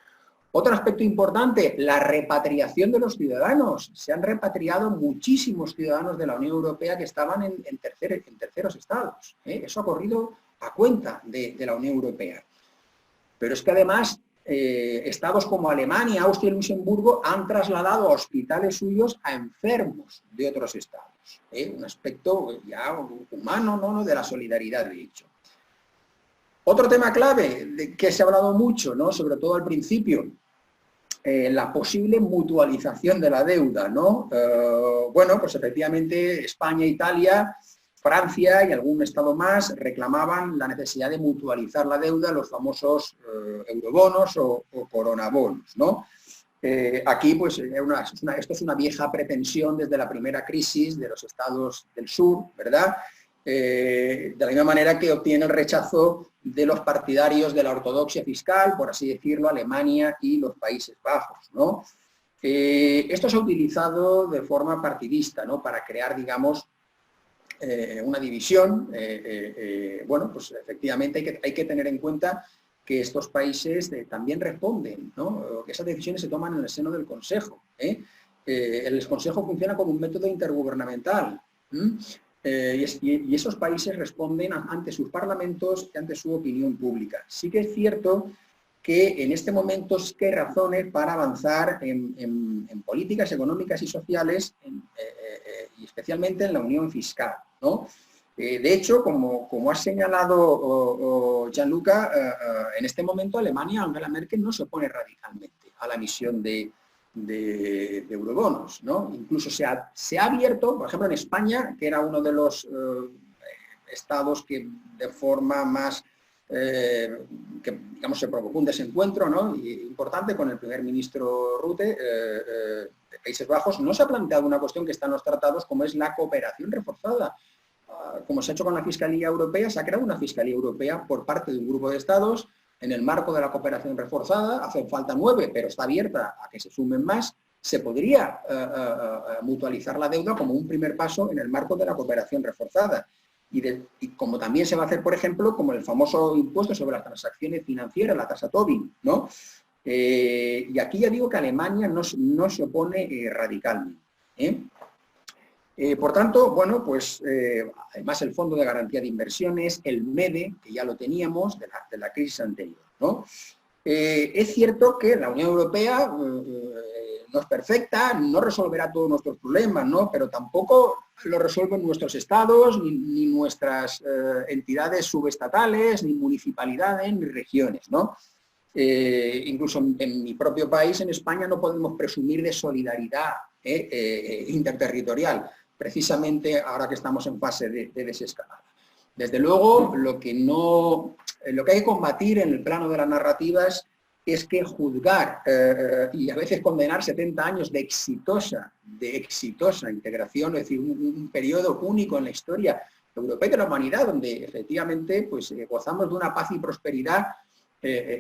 Otro aspecto importante, la repatriación de los ciudadanos. Se han repatriado muchísimos ciudadanos de la Unión Europea que estaban en terceros estados. Eso ha corrido a cuenta de la Unión Europea. Pero es que además estados como Alemania, Austria y Luxemburgo han trasladado a hospitales suyos a enfermos de otros estados. Un aspecto ya humano, ¿no? De la solidaridad, de hecho. Otro tema clave de que se ha hablado mucho, ¿no? Sobre todo al principio, la posible mutualización de la deuda, ¿no? Bueno, pues efectivamente España, Italia, Francia y algún estado más reclamaban la necesidad de mutualizar la deuda, los famosos eurobonos o coronabonos, ¿no? Aquí, pues, esto es una vieja pretensión desde la primera crisis de los estados del sur, ¿verdad? De la misma manera que obtiene el rechazo de los partidarios de la ortodoxia fiscal, por así decirlo, Alemania y los Países Bajos, ¿no? Esto se ha utilizado de forma partidista, ¿no? Para crear, digamos, una división. Bueno, pues efectivamente hay que tener en cuenta que estos países también responden, ¿no? Que esas decisiones se toman en el seno del Consejo. El Consejo funciona como un método intergubernamental. Y esos países responden ante sus parlamentos y ante su opinión pública. Sí que es cierto que en este momento sí que hay razones para avanzar en políticas económicas y sociales, y especialmente en la unión fiscal, ¿no? De hecho, como ha señalado Gianluca, en este momento Alemania, Angela Merkel, no se opone radicalmente a la emisión de eurobonos, ¿no? Incluso se ha abierto, por ejemplo en España, que era uno de los estados que de forma más, que digamos se provocó un desencuentro, ¿no? Importante con el primer ministro Rutte de Países Bajos, no se ha planteado una cuestión que está en los tratados como es la cooperación reforzada. Como se ha hecho con la Fiscalía Europea, se ha creado una Fiscalía Europea por parte de un grupo de estados en el marco de la cooperación reforzada. Hacen falta 9, pero está abierta a que se sumen más. Se podría mutualizar la deuda como un primer paso en el marco de la cooperación reforzada. Y como también se va a hacer, por ejemplo, como el famoso impuesto sobre las transacciones financieras, la tasa Tobin, ¿no? Y aquí ya digo que Alemania no se opone radicalmente. Por tanto, bueno, pues además el Fondo de Garantía de Inversiones, el MEDE, que ya lo teníamos de la crisis anterior, ¿no? Es cierto que la Unión Europea no es perfecta, no resolverá todos nuestros problemas, ¿no? Pero tampoco lo resuelven nuestros estados, ni nuestras entidades subestatales, ni municipalidades, ni regiones, ¿no? Incluso en mi propio país, en España, no podemos presumir de solidaridad interterritorial, precisamente ahora que estamos en fase de desescalada. Desde luego, lo que hay que combatir en el plano de las narrativas es que juzgar y a veces condenar 70 años de exitosa integración, es decir, un periodo único en la historia europea y de la humanidad, donde efectivamente pues, gozamos de una paz y prosperidad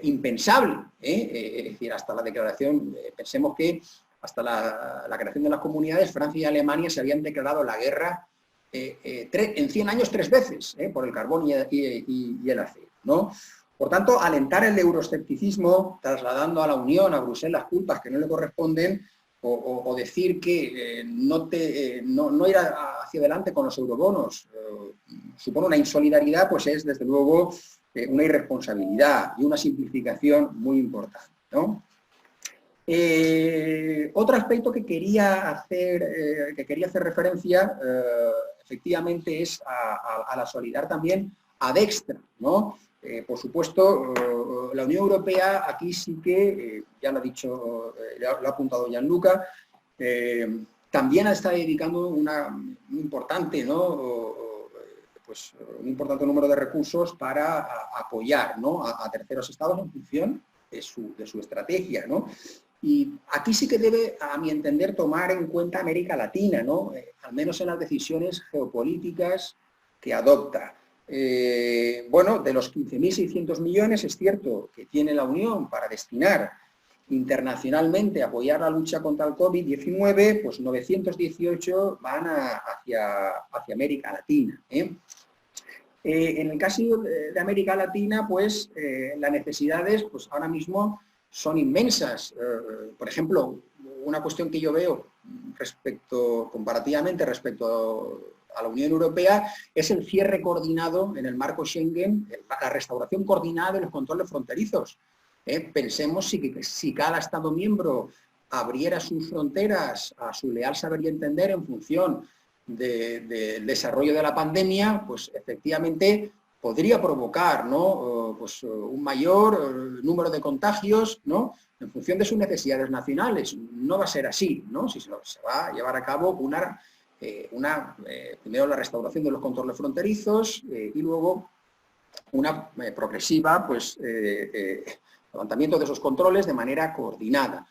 impensable. Es decir, hasta la declaración, pensemos que hasta la creación de las comunidades, Francia y Alemania se habían declarado la guerra en 100 años 3 veces, por el carbón y el acero, ¿no? Por tanto, alentar el euroescepticismo, trasladando a la Unión, a Bruselas, culpas que no le corresponden, o decir que no ir hacia adelante con los eurobonos supone una insolidaridad, pues es desde luego una irresponsabilidad y una simplificación muy importante, ¿no? Otro aspecto que quería hacer referencia, efectivamente, es a la solidaridad también ad extra, ¿no? Por supuesto, la Unión Europea aquí sí que, ya lo ha dicho, lo ha apuntado Gianluca, también está dedicando un importante, ¿no? Pues un importante número de recursos para apoyar, ¿no? a terceros estados en función de su estrategia, ¿no? Y aquí sí que debe, a mi entender, tomar en cuenta América Latina, ¿no? Al menos en las decisiones geopolíticas que adopta. Bueno, de los 15.600 millones es cierto que tiene la Unión para destinar internacionalmente a apoyar la lucha contra el COVID-19, pues 918 van hacia América Latina. En el caso de América Latina, pues las necesidades pues ahora mismo son inmensas. Por ejemplo, una cuestión que yo veo comparativamente respecto a la Unión Europea es el cierre coordinado en el marco Schengen, la restauración coordinada de los controles fronterizos. Pensemos si cada Estado miembro abriera sus fronteras a su leal saber y entender en función del desarrollo de la pandemia, pues efectivamente podría provocar, ¿no? Pues un mayor número de contagios, ¿no? En función de sus necesidades nacionales. No va a ser así, ¿no? Si se va a llevar a cabo primero la restauración de los controles fronterizos y luego una progresiva, pues, levantamiento de esos controles de manera coordinada.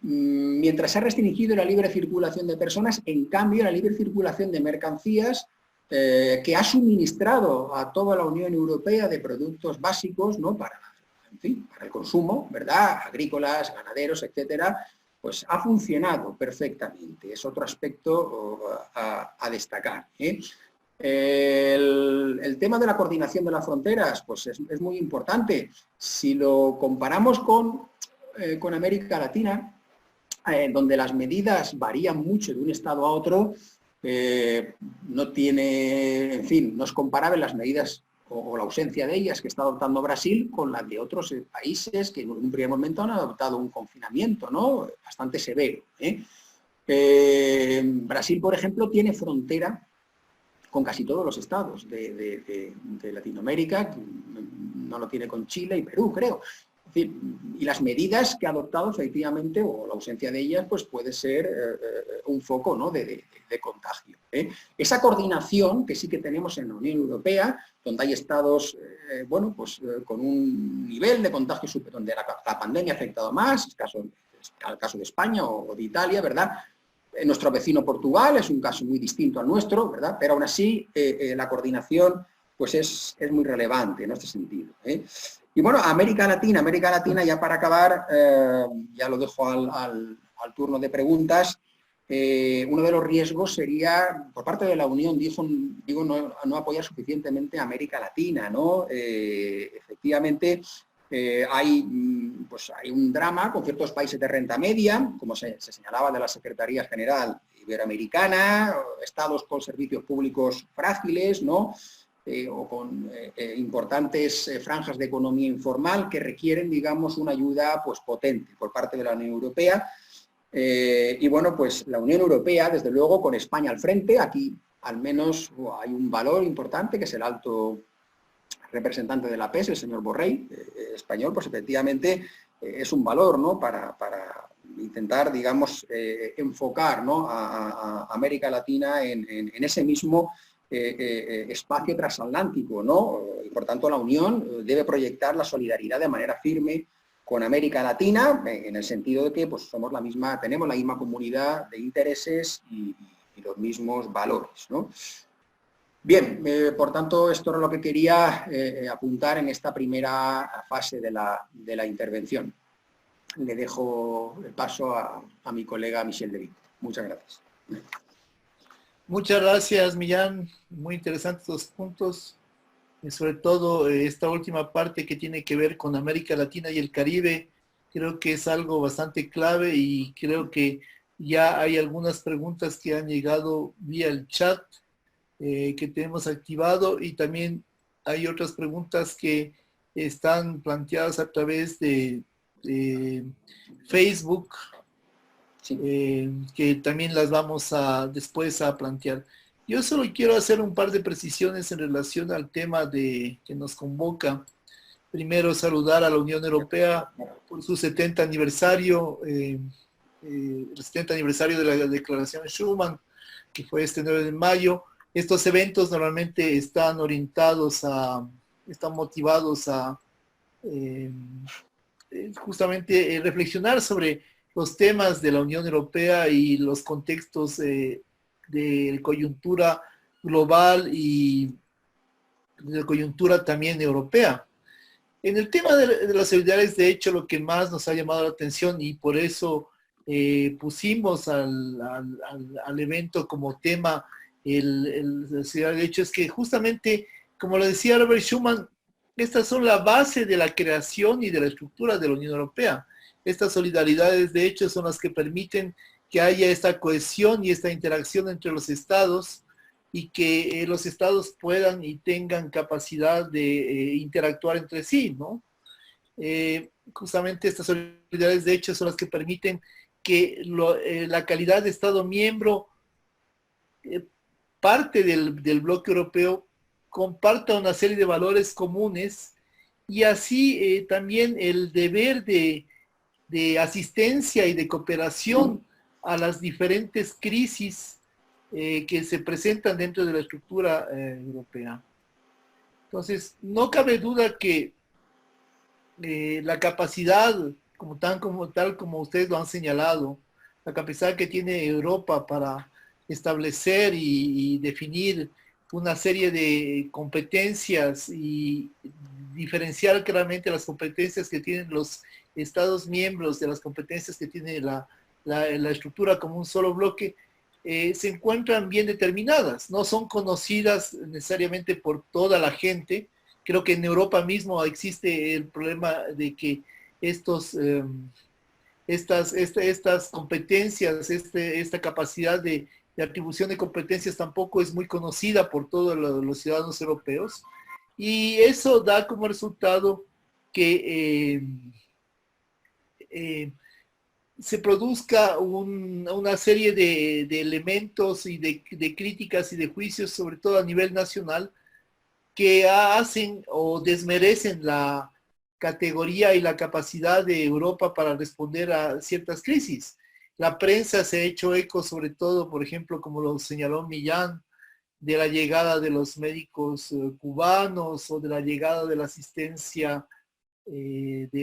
Mientras se ha restringido la libre circulación de personas, en cambio la libre circulación de mercancías que ha suministrado a toda la Unión Europea de productos básicos, ¿no? para el consumo, ¿verdad? Agrícolas, ganaderos, etcétera, pues ha funcionado perfectamente. Es otro aspecto a destacar. El tema de la coordinación de las fronteras, pues es muy importante. Si lo comparamos con América Latina, donde las medidas varían mucho de un estado a otro, no es comparable las medidas o la ausencia de ellas que está adoptando Brasil con las de otros países que en un primer momento han adoptado un confinamiento, ¿no? Bastante severo. Brasil, por ejemplo, tiene frontera con casi todos los estados de Latinoamérica, no lo tiene con Chile y Perú, creo. Y las medidas que ha adoptado, efectivamente, o la ausencia de ellas, pues puede ser un foco, ¿no? de contagio. Esa coordinación que sí que tenemos en la Unión Europea, donde hay estados con un nivel de contagio superior, donde la pandemia ha afectado más, el caso de España o de Italia, ¿verdad? Nuestro vecino Portugal es un caso muy distinto al nuestro, ¿verdad? Pero aún así la coordinación pues es muy relevante en este sentido. Y bueno, América Latina, ya para acabar, ya lo dejo al turno de preguntas. Uno de los riesgos sería, por parte de la Unión, no apoyar suficientemente a América Latina, ¿no? Efectivamente, hay un drama con ciertos países de renta media, como se señalaba de la Secretaría General Iberoamericana, estados con servicios públicos frágiles, ¿no? O con importantes franjas de economía informal que requieren, digamos, una ayuda pues, potente por parte de la Unión Europea. Y bueno, pues la Unión Europea, desde luego, con España al frente, aquí al menos hay un valor importante, que es el alto representante de la PES, el señor Borrell, español, pues efectivamente es un valor, ¿no? para intentar, digamos, enfocar, ¿no? a América Latina en ese mismo espacio transatlántico, ¿no? Y por tanto la Unión debe proyectar la solidaridad de manera firme con América Latina, en el sentido de que pues, tenemos la misma comunidad de intereses y los mismos valores, ¿no? Bien, por tanto, esto era lo que quería apuntar en esta primera fase de la intervención. Le dejo el paso a mi colega Michel de Vic. Muchas gracias. Muchas gracias, Millán. Muy interesantes los puntos. Y sobre todo esta última parte que tiene que ver con América Latina y el Caribe. Creo que es algo bastante clave y creo que ya hay algunas preguntas que han llegado vía el chat que tenemos activado y también hay otras preguntas que están planteadas a través de Facebook, Sí. que también las vamos a después a plantear. Yo solo quiero hacer un par de precisiones en relación al tema que nos convoca. Primero, saludar a la Unión Europea por su 70 aniversario, el 70 aniversario de la Declaración Schuman, que fue este 9 de mayo. Estos eventos normalmente están orientados están motivados a justamente reflexionar sobre los temas de la Unión Europea y los contextos de coyuntura global y de coyuntura también europea. En el tema de las solidaridades, de hecho, lo que más nos ha llamado la atención y por eso pusimos al evento como tema la solidaridad, de hecho, es que justamente, como lo decía Robert Schuman, estas son la base de la creación y de la estructura de la Unión Europea. Estas solidaridades, de hecho, son las que permiten que haya esta cohesión y esta interacción entre los estados y que los estados puedan y tengan capacidad de interactuar entre sí, ¿no? Justamente estas solidaridades, de hecho, son las que permiten que la calidad de Estado miembro, parte del bloque europeo, comparta una serie de valores comunes y así también el deber de asistencia y de cooperación a las diferentes crisis que se presentan dentro de la estructura europea. Entonces, no cabe duda que la capacidad, tal como ustedes lo han señalado, la capacidad que tiene Europa para establecer y definir una serie de competencias y diferenciar claramente las competencias que tienen los Estados miembros de las competencias que tiene la estructura como un solo bloque, se encuentran bien determinadas, no son conocidas necesariamente por toda la gente. Creo que en Europa mismo existe el problema de que estas competencias, esta capacidad de atribución de competencias tampoco es muy conocida por todos los ciudadanos europeos, y eso da como resultado que se produzca una serie de elementos y de críticas y de juicios, sobre todo a nivel nacional, que hacen o desmerecen la categoría y la capacidad de Europa para responder a ciertas crisis. La prensa se ha hecho eco, sobre todo, por ejemplo, como lo señaló Millán, de la llegada de los médicos cubanos o de la llegada de la asistencia de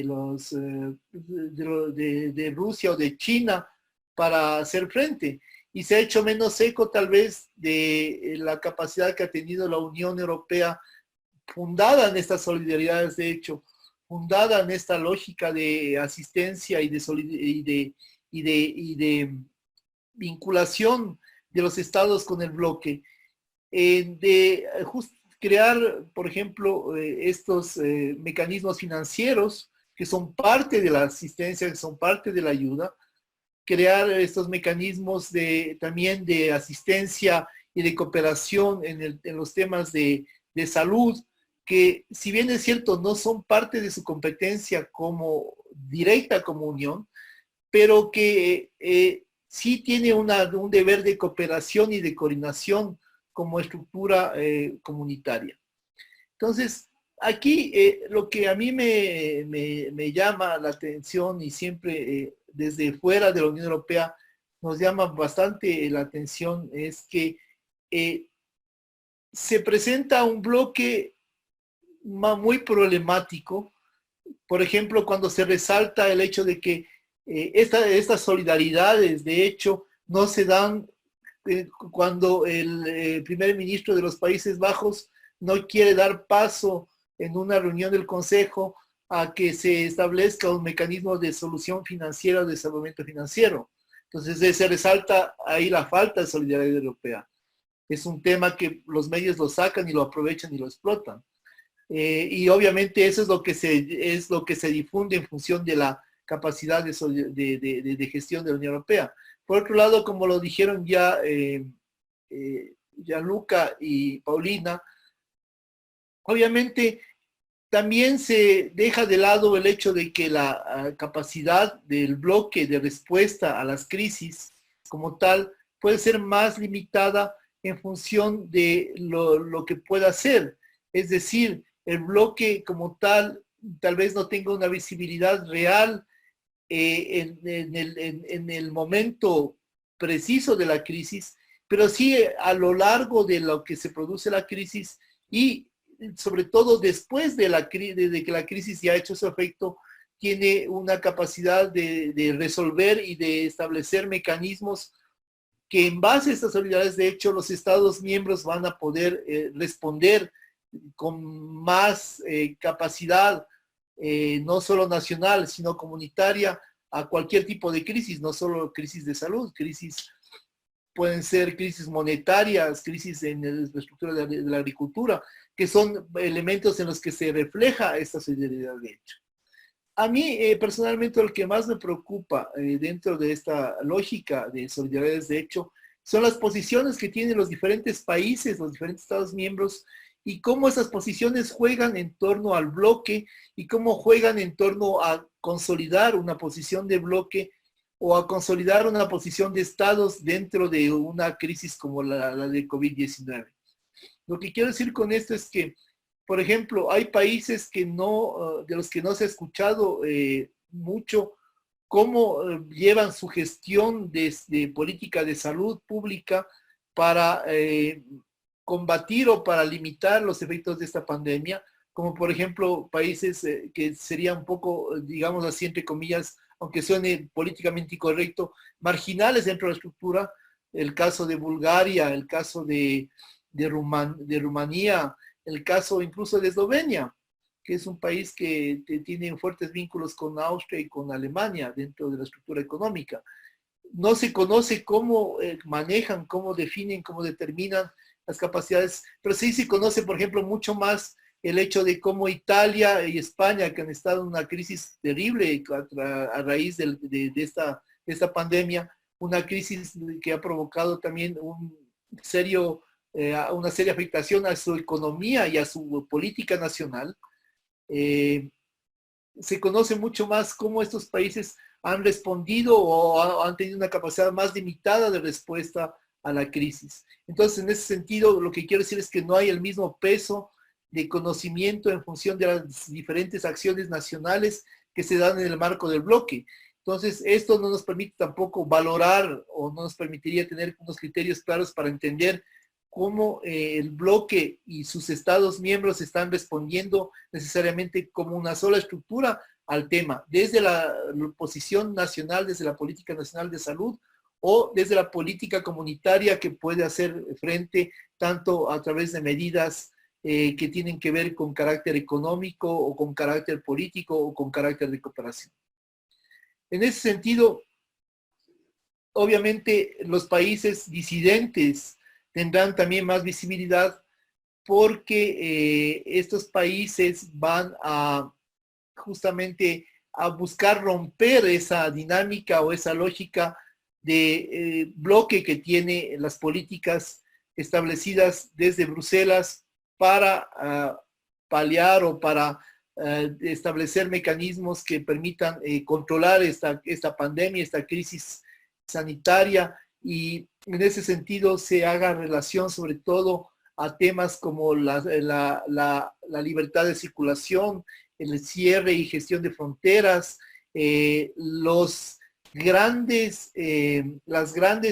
Rusia o de China para hacer frente. Y se ha hecho menos eco tal vez de la capacidad que ha tenido la Unión Europea, fundada en estas solidaridades, de hecho, fundada en esta lógica de asistencia y de vinculación de los estados con el bloque, crear, por ejemplo, estos mecanismos financieros que son parte de la asistencia, que son parte de la ayuda, crear estos mecanismos también de asistencia y de cooperación en los temas de salud, que si bien es cierto no son parte de su competencia como directa como unión, pero que sí tiene un deber de cooperación y de coordinación como estructura comunitaria. Entonces, aquí lo que a mí me llama la atención, y siempre desde fuera de la Unión Europea nos llama bastante la atención, es que se presenta un bloque muy problemático. Por ejemplo, cuando se resalta el hecho de que estas solidaridades, de hecho, no se dan cuando el primer ministro de los Países Bajos no quiere dar paso en una reunión del Consejo a que se establezca un mecanismo de solución financiera o de salvamento financiero. Entonces se resalta ahí la falta de solidaridad europea. Es un tema que los medios lo sacan y lo aprovechan y lo explotan. Y obviamente eso es lo que se difunde en función de la capacidad de gestión de la Unión Europea. Por otro lado, como lo dijeron ya Gianluca y Paulina, obviamente también se deja de lado el hecho de que la capacidad del bloque de respuesta a las crisis como tal puede ser más limitada en función de lo que pueda hacer. Es decir, el bloque como tal vez no tenga una visibilidad real en el momento preciso de la crisis, pero sí a lo largo de lo que se produce la crisis y sobre todo después de que la crisis ya ha hecho su efecto, tiene una capacidad de resolver y de establecer mecanismos que en base a estas habilidades, de hecho, los Estados miembros van a poder responder con más capacidad, no solo nacional, sino comunitaria, a cualquier tipo de crisis, no solo crisis de salud, pueden ser crisis monetarias, crisis en la estructura de la agricultura, que son elementos en los que se refleja esta solidaridad de hecho. A mí, personalmente, lo que más me preocupa dentro de esta lógica de solidaridades de hecho son las posiciones que tienen los diferentes países, los diferentes Estados miembros, y cómo esas posiciones juegan en torno al bloque y cómo juegan en torno a consolidar una posición de bloque o a consolidar una posición de estados dentro de una crisis como la de COVID-19. Lo que quiero decir con esto es que, por ejemplo, hay países que de los que no se ha escuchado mucho cómo llevan su gestión de política de salud pública para combatir o para limitar los efectos de esta pandemia, como por ejemplo países que serían un poco, digamos así, entre comillas, aunque suene políticamente incorrecto, marginales dentro de la estructura, el caso de Bulgaria, el caso de Rumanía, el caso incluso de Eslovenia, que es un país que tiene fuertes vínculos con Austria y con Alemania dentro de la estructura económica. No se conoce cómo manejan, cómo definen, cómo determinan las capacidades, pero sí se conoce, por ejemplo, mucho más el hecho de cómo Italia y España, que han estado en una crisis terrible a raíz de esta pandemia, una crisis que ha provocado también una seria afectación a su economía y a su política nacional. Se conoce mucho más cómo estos países han respondido o han tenido una capacidad más limitada de respuesta a la crisis. Entonces, en ese sentido, lo que quiero decir es que no hay el mismo peso de conocimiento en función de las diferentes acciones nacionales que se dan en el marco del bloque. Entonces, esto no nos permite tampoco valorar o no nos permitiría tener unos criterios claros para entender cómo el bloque y sus estados miembros están respondiendo necesariamente como una sola estructura al tema, desde la posición nacional, desde la política nacional de salud o desde la política comunitaria que puede hacer frente tanto a través de medidas que tienen que ver con carácter económico o con carácter político o con carácter de cooperación. En ese sentido, obviamente los países disidentes tendrán también más visibilidad porque estos países van a justamente a buscar romper esa dinámica o esa lógica de bloque que tiene las políticas establecidas desde Bruselas para paliar o para establecer mecanismos que permitan controlar esta pandemia, esta crisis sanitaria, y en ese sentido se haga relación sobre todo a temas como la libertad de circulación, el cierre y gestión de fronteras, las grandes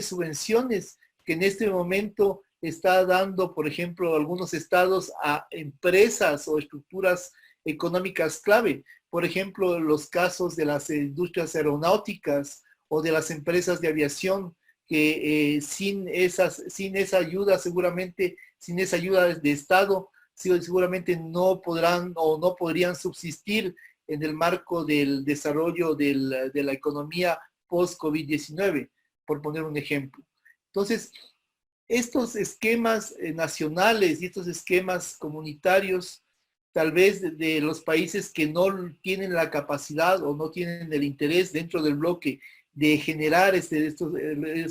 subvenciones que en este momento está dando, por ejemplo, algunos estados a empresas o estructuras económicas clave. Por ejemplo, los casos de las industrias aeronáuticas o de las empresas de aviación, que sin esa ayuda seguramente, sin esa ayuda de Estado, seguramente no podrán o no podrían subsistir en el marco del desarrollo de la economía post-COVID-19, por poner un ejemplo. Entonces, estos esquemas nacionales y estos esquemas comunitarios, tal vez de los países que no tienen la capacidad o no tienen el interés dentro del bloque de generar estos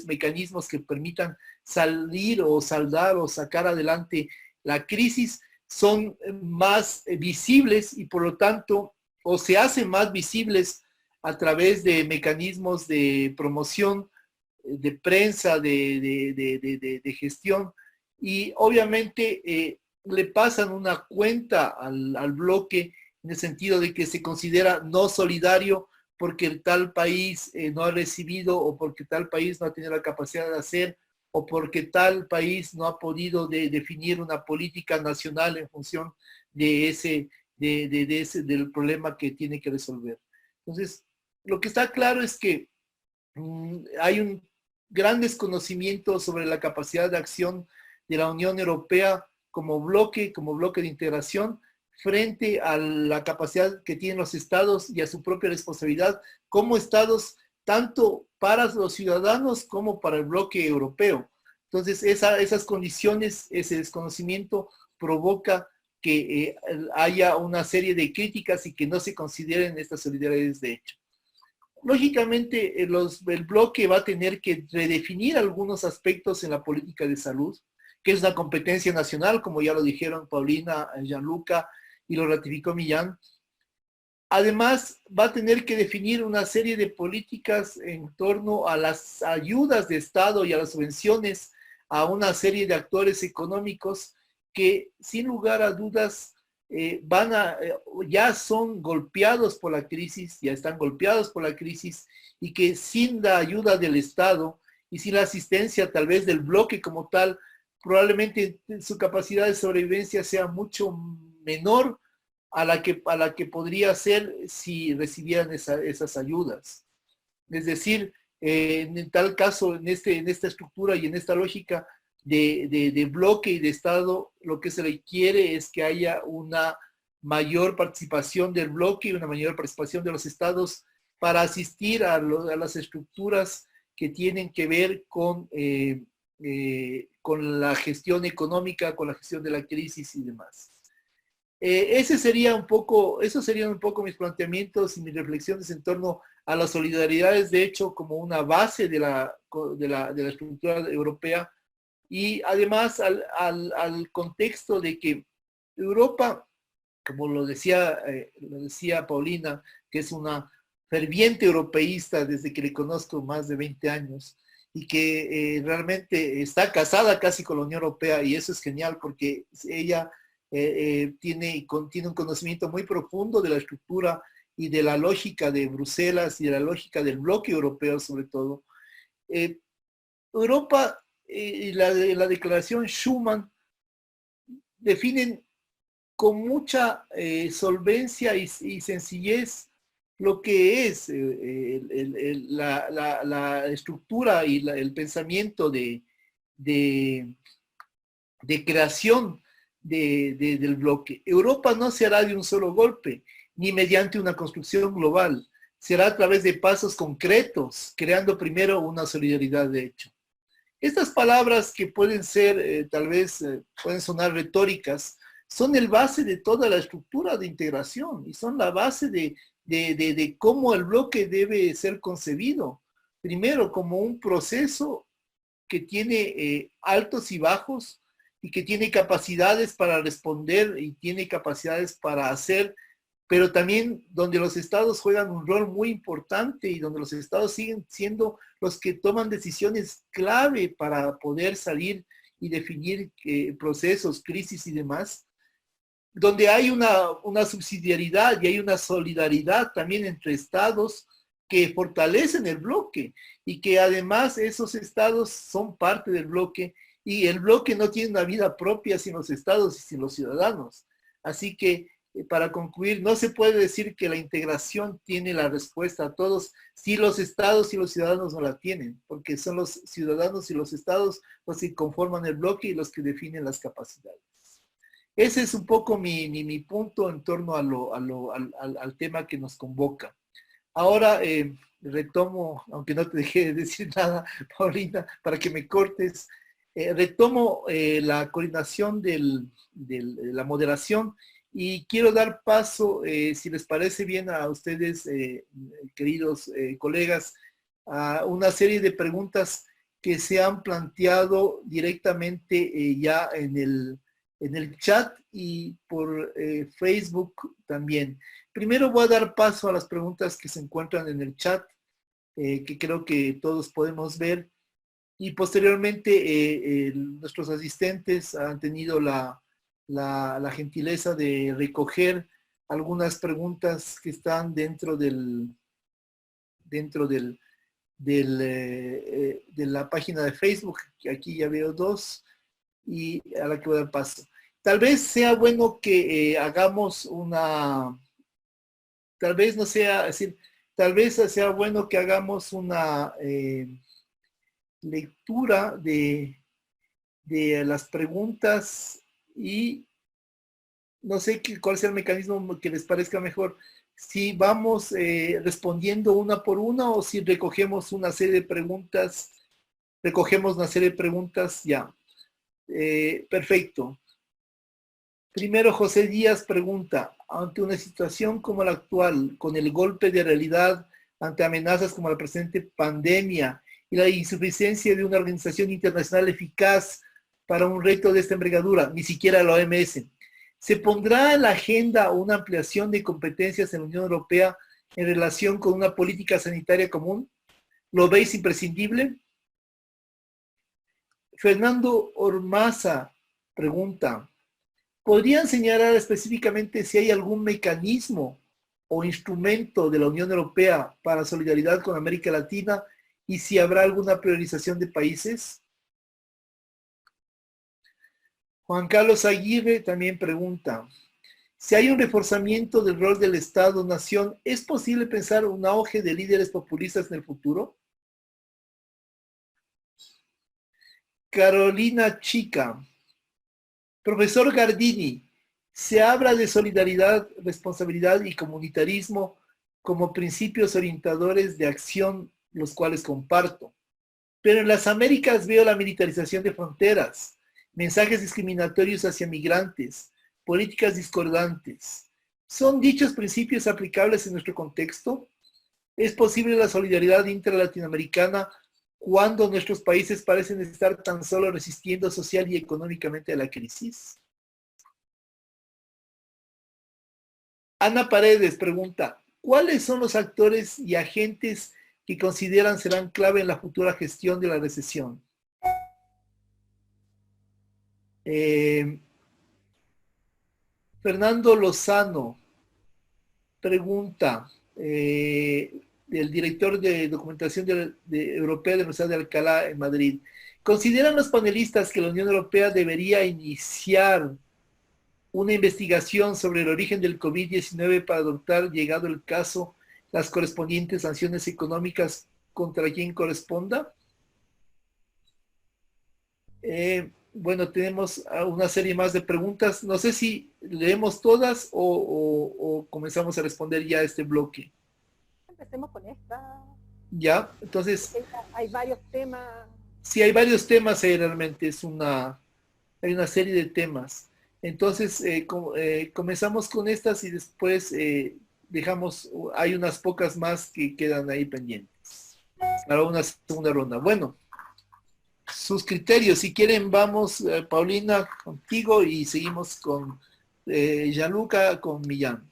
mecanismos que permitan salir o saldar o sacar adelante la crisis, son más visibles y por lo tanto, o se hacen más visibles a través de mecanismos de promoción, de prensa, de gestión, y obviamente le pasan una cuenta al bloque en el sentido de que se considera no solidario porque tal país no ha recibido o porque tal país no ha tenido la capacidad de hacer o porque tal país no ha podido definir una política nacional en función de del problema que tiene que resolver. Entonces, lo que está claro es que hay un gran desconocimiento sobre la capacidad de acción de la Unión Europea como bloque de integración, frente a la capacidad que tienen los estados y a su propia responsabilidad como estados, tanto para los ciudadanos como para el bloque europeo. Entonces, esas condiciones, ese desconocimiento provoca que haya una serie de críticas y que no se consideren estas solidaridades de hecho. Lógicamente, el bloque va a tener que redefinir algunos aspectos en la política de salud, que es una competencia nacional, como ya lo dijeron Paulina, Gianluca, y lo ratificó Millán. Además, va a tener que definir una serie de políticas en torno a las ayudas de Estado y a las subvenciones a una serie de actores económicos que, sin lugar a dudas, ya son golpeados por la crisis, ya están golpeados por la crisis, y que sin la ayuda del Estado y sin la asistencia tal vez del bloque como tal, probablemente su capacidad de sobrevivencia sea mucho menor a la que podría ser si recibieran esas ayudas. Es decir, en tal caso, en esta estructura y en esta lógica de bloque y de Estado, lo que se requiere es que haya una mayor participación del bloque y una mayor participación de los estados para asistir a las estructuras que tienen que ver con la gestión económica, con la gestión de la crisis y demás. Esos serían un poco mis planteamientos y mis reflexiones en torno a las solidaridades, de hecho, como una base de la estructura europea, y además al contexto de que Europa, como lo decía Paulina, que es una ferviente europeísta desde que le conozco más de 20 años, y que realmente está casada casi con la Unión Europea, y eso es genial porque ella tiene un conocimiento muy profundo de la estructura y de la lógica de Bruselas y de la lógica del bloque europeo sobre todo. Europa y la declaración Schuman definen con mucha solvencia y sencillez lo que es la estructura y el pensamiento de creación del bloque. Europa no se hará de un solo golpe, ni mediante una construcción global. Será a través de pasos concretos, creando primero una solidaridad de hecho. Estas palabras que pueden ser, tal vez, pueden sonar retóricas, son el base de toda la estructura de integración y son la base de cómo el bloque debe ser concebido. Primero, como un proceso que tiene altos y bajos y que tiene capacidades para responder y tiene capacidades para hacer, pero también donde los estados juegan un rol muy importante y donde los estados siguen siendo los que toman decisiones clave para poder salir y definir procesos, crisis y demás, donde hay una subsidiariedad y hay una solidaridad también entre estados que fortalecen el bloque y que además esos estados son parte del bloque y el bloque no tiene una vida propia sin los estados y sin los ciudadanos. Así que para concluir, no se puede decir que la integración tiene la respuesta a todos si los estados y los ciudadanos no la tienen, porque son los ciudadanos y los estados los que conforman el bloque y los que definen las capacidades. Ese es un poco mi punto en torno al tema que nos convoca. Ahora retomo, aunque no te dejé de decir nada, Paulina, para que me cortes, retomo la coordinación de la moderación y quiero dar paso, si les parece bien a ustedes, queridos colegas, a una serie de preguntas que se han planteado directamente ya en en el chat y por Facebook también. Primero voy a dar paso a las preguntas que se encuentran en el chat, que creo que todos podemos ver, y posteriormente nuestros asistentes han tenido la gentileza de recoger algunas preguntas que están dentro de la página de Facebook, que aquí ya veo dos, y a la que voy a dar paso. Tal vez sea bueno que hagamos una, tal vez no sea, es decir, tal vez sea bueno que hagamos una lectura de las preguntas y no sé cuál sea el mecanismo que les parezca mejor. Si vamos respondiendo una por una o si recogemos una serie de preguntas, ya. Perfecto. Primero, José Díaz pregunta, ante una situación como la actual, con el golpe de realidad ante amenazas como la presente pandemia y la insuficiencia de una organización internacional eficaz para un reto de esta envergadura, ni siquiera la OMS, ¿se pondrá en la agenda una ampliación de competencias en la Unión Europea en relación con una política sanitaria común? ¿Lo veis imprescindible? Fernando Ormaza pregunta, ¿podrían señalar específicamente si hay algún mecanismo o instrumento de la Unión Europea para solidaridad con América Latina y si habrá alguna priorización de países? Juan Carlos Aguirre también pregunta, si hay un reforzamiento del rol del Estado-Nación, ¿es posible pensar un auge de líderes populistas en el futuro? Carolina Chica, profesor Gardini, se habla de solidaridad, responsabilidad y comunitarismo como principios orientadores de acción, los cuales comparto. Pero en las Américas veo la militarización de fronteras, mensajes discriminatorios hacia migrantes, políticas discordantes. ¿Son dichos principios aplicables en nuestro contexto? ¿Es posible la solidaridad intra-latinoamericana cuando nuestros países parecen estar tan solo resistiendo social y económicamente a la crisis? Ana Paredes pregunta, ¿cuáles son los actores y agentes que consideran serán clave en la futura gestión de la recesión? Fernando Lozano pregunta, del director de documentación europea de la Universidad de Alcalá en Madrid. ¿Consideran los panelistas que la Unión Europea debería iniciar una investigación sobre el origen del COVID-19 para adoptar, llegado el caso, las correspondientes sanciones económicas contra quien corresponda? Bueno, tenemos una serie más de preguntas. No sé si leemos todas o comenzamos a responder ya este bloque. Empecemos con esta. Ya, entonces... Hay varios temas. Sí, hay varios temas ahí realmente, hay una serie de temas. Entonces, comenzamos con estas y después hay unas pocas más que quedan ahí pendientes para una segunda ronda. Bueno, sus criterios, si quieren vamos, Paulina, contigo y seguimos con Gianluca, con Millán.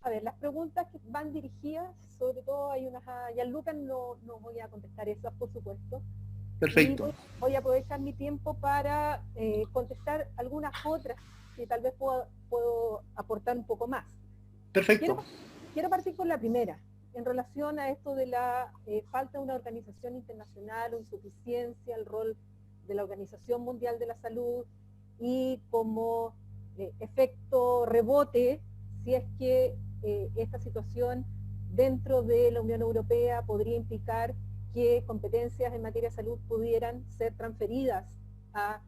A ver, las preguntas que van dirigidas, sobre todo hay unas a Gianluca, no voy a contestar esas, por supuesto. Perfecto. Y voy a aprovechar mi tiempo para contestar algunas otras que tal vez puedo aportar un poco más. Perfecto. Quiero partir con la primera, en relación a esto de la falta de una organización internacional o insuficiencia al rol de la Organización Mundial de la Salud y como efecto rebote, si es que esta situación dentro de la Unión Europea podría implicar que competencias en materia de salud pudieran ser transferidas a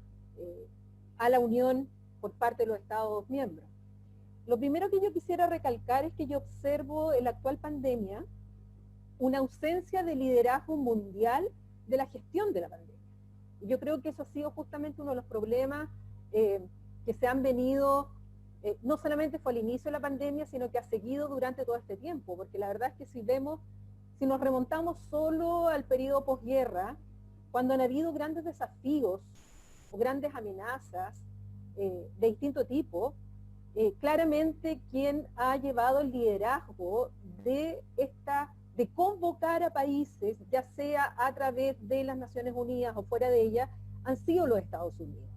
la Unión por parte de los Estados miembros. Lo primero que yo quisiera recalcar es que yo observo en la actual pandemia una ausencia de liderazgo mundial de la gestión de la pandemia. Yo creo que eso ha sido justamente uno de los problemas que se han venido, no solamente fue al inicio de la pandemia, sino que ha seguido durante todo este tiempo, porque la verdad es que si nos remontamos solo al periodo posguerra, cuando han habido grandes desafíos o grandes amenazas de distinto tipo, claramente quien ha llevado el liderazgo de convocar a países, ya sea a través de las Naciones Unidas o fuera de ellas, han sido los Estados Unidos.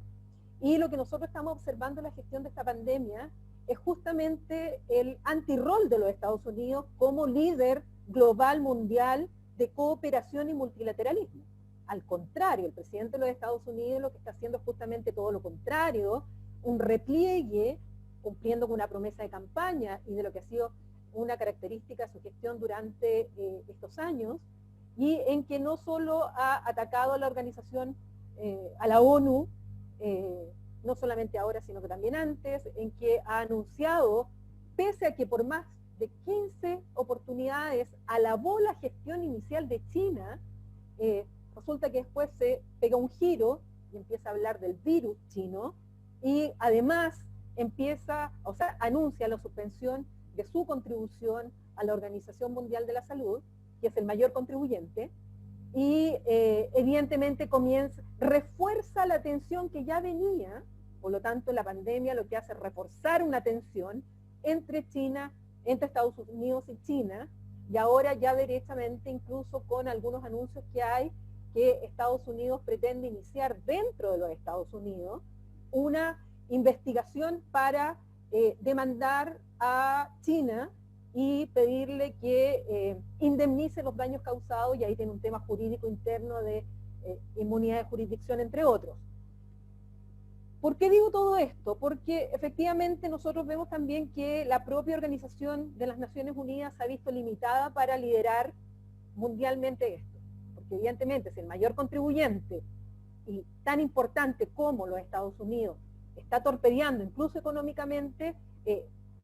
Y lo que nosotros estamos observando en la gestión de esta pandemia es justamente el antirrol de los Estados Unidos como líder global mundial de cooperación y multilateralismo. Al contrario, el presidente de los Estados Unidos lo que está haciendo es justamente todo lo contrario, un repliegue, cumpliendo con una promesa de campaña y de lo que ha sido una característica de su gestión durante estos años, y en que no solo ha atacado a la organización, a la ONU, no solamente ahora, sino que también antes, en que ha anunciado, pese a que por más de 15 oportunidades alabó la gestión inicial de China, resulta que después se pega un giro y empieza a hablar del virus chino, y además anuncia la suspensión de su contribución a la Organización Mundial de la Salud, que es el mayor contribuyente, y evidentemente refuerza la tensión que ya venía. Por lo tanto, la pandemia lo que hace es reforzar una tensión entre Estados Unidos y China, y ahora ya derechamente, incluso con algunos anuncios que hay, que Estados Unidos pretende iniciar dentro de los Estados Unidos una investigación para demandar a China y pedirle que indemnice los daños causados, y ahí tiene un tema jurídico interno de inmunidad de jurisdicción, entre otros. ¿Por qué digo todo esto? Porque efectivamente nosotros vemos también que la propia Organización de las Naciones Unidas se ha visto limitada para liderar mundialmente esto. Porque evidentemente si el mayor contribuyente y tan importante como los Estados Unidos está torpedeando incluso económicamente,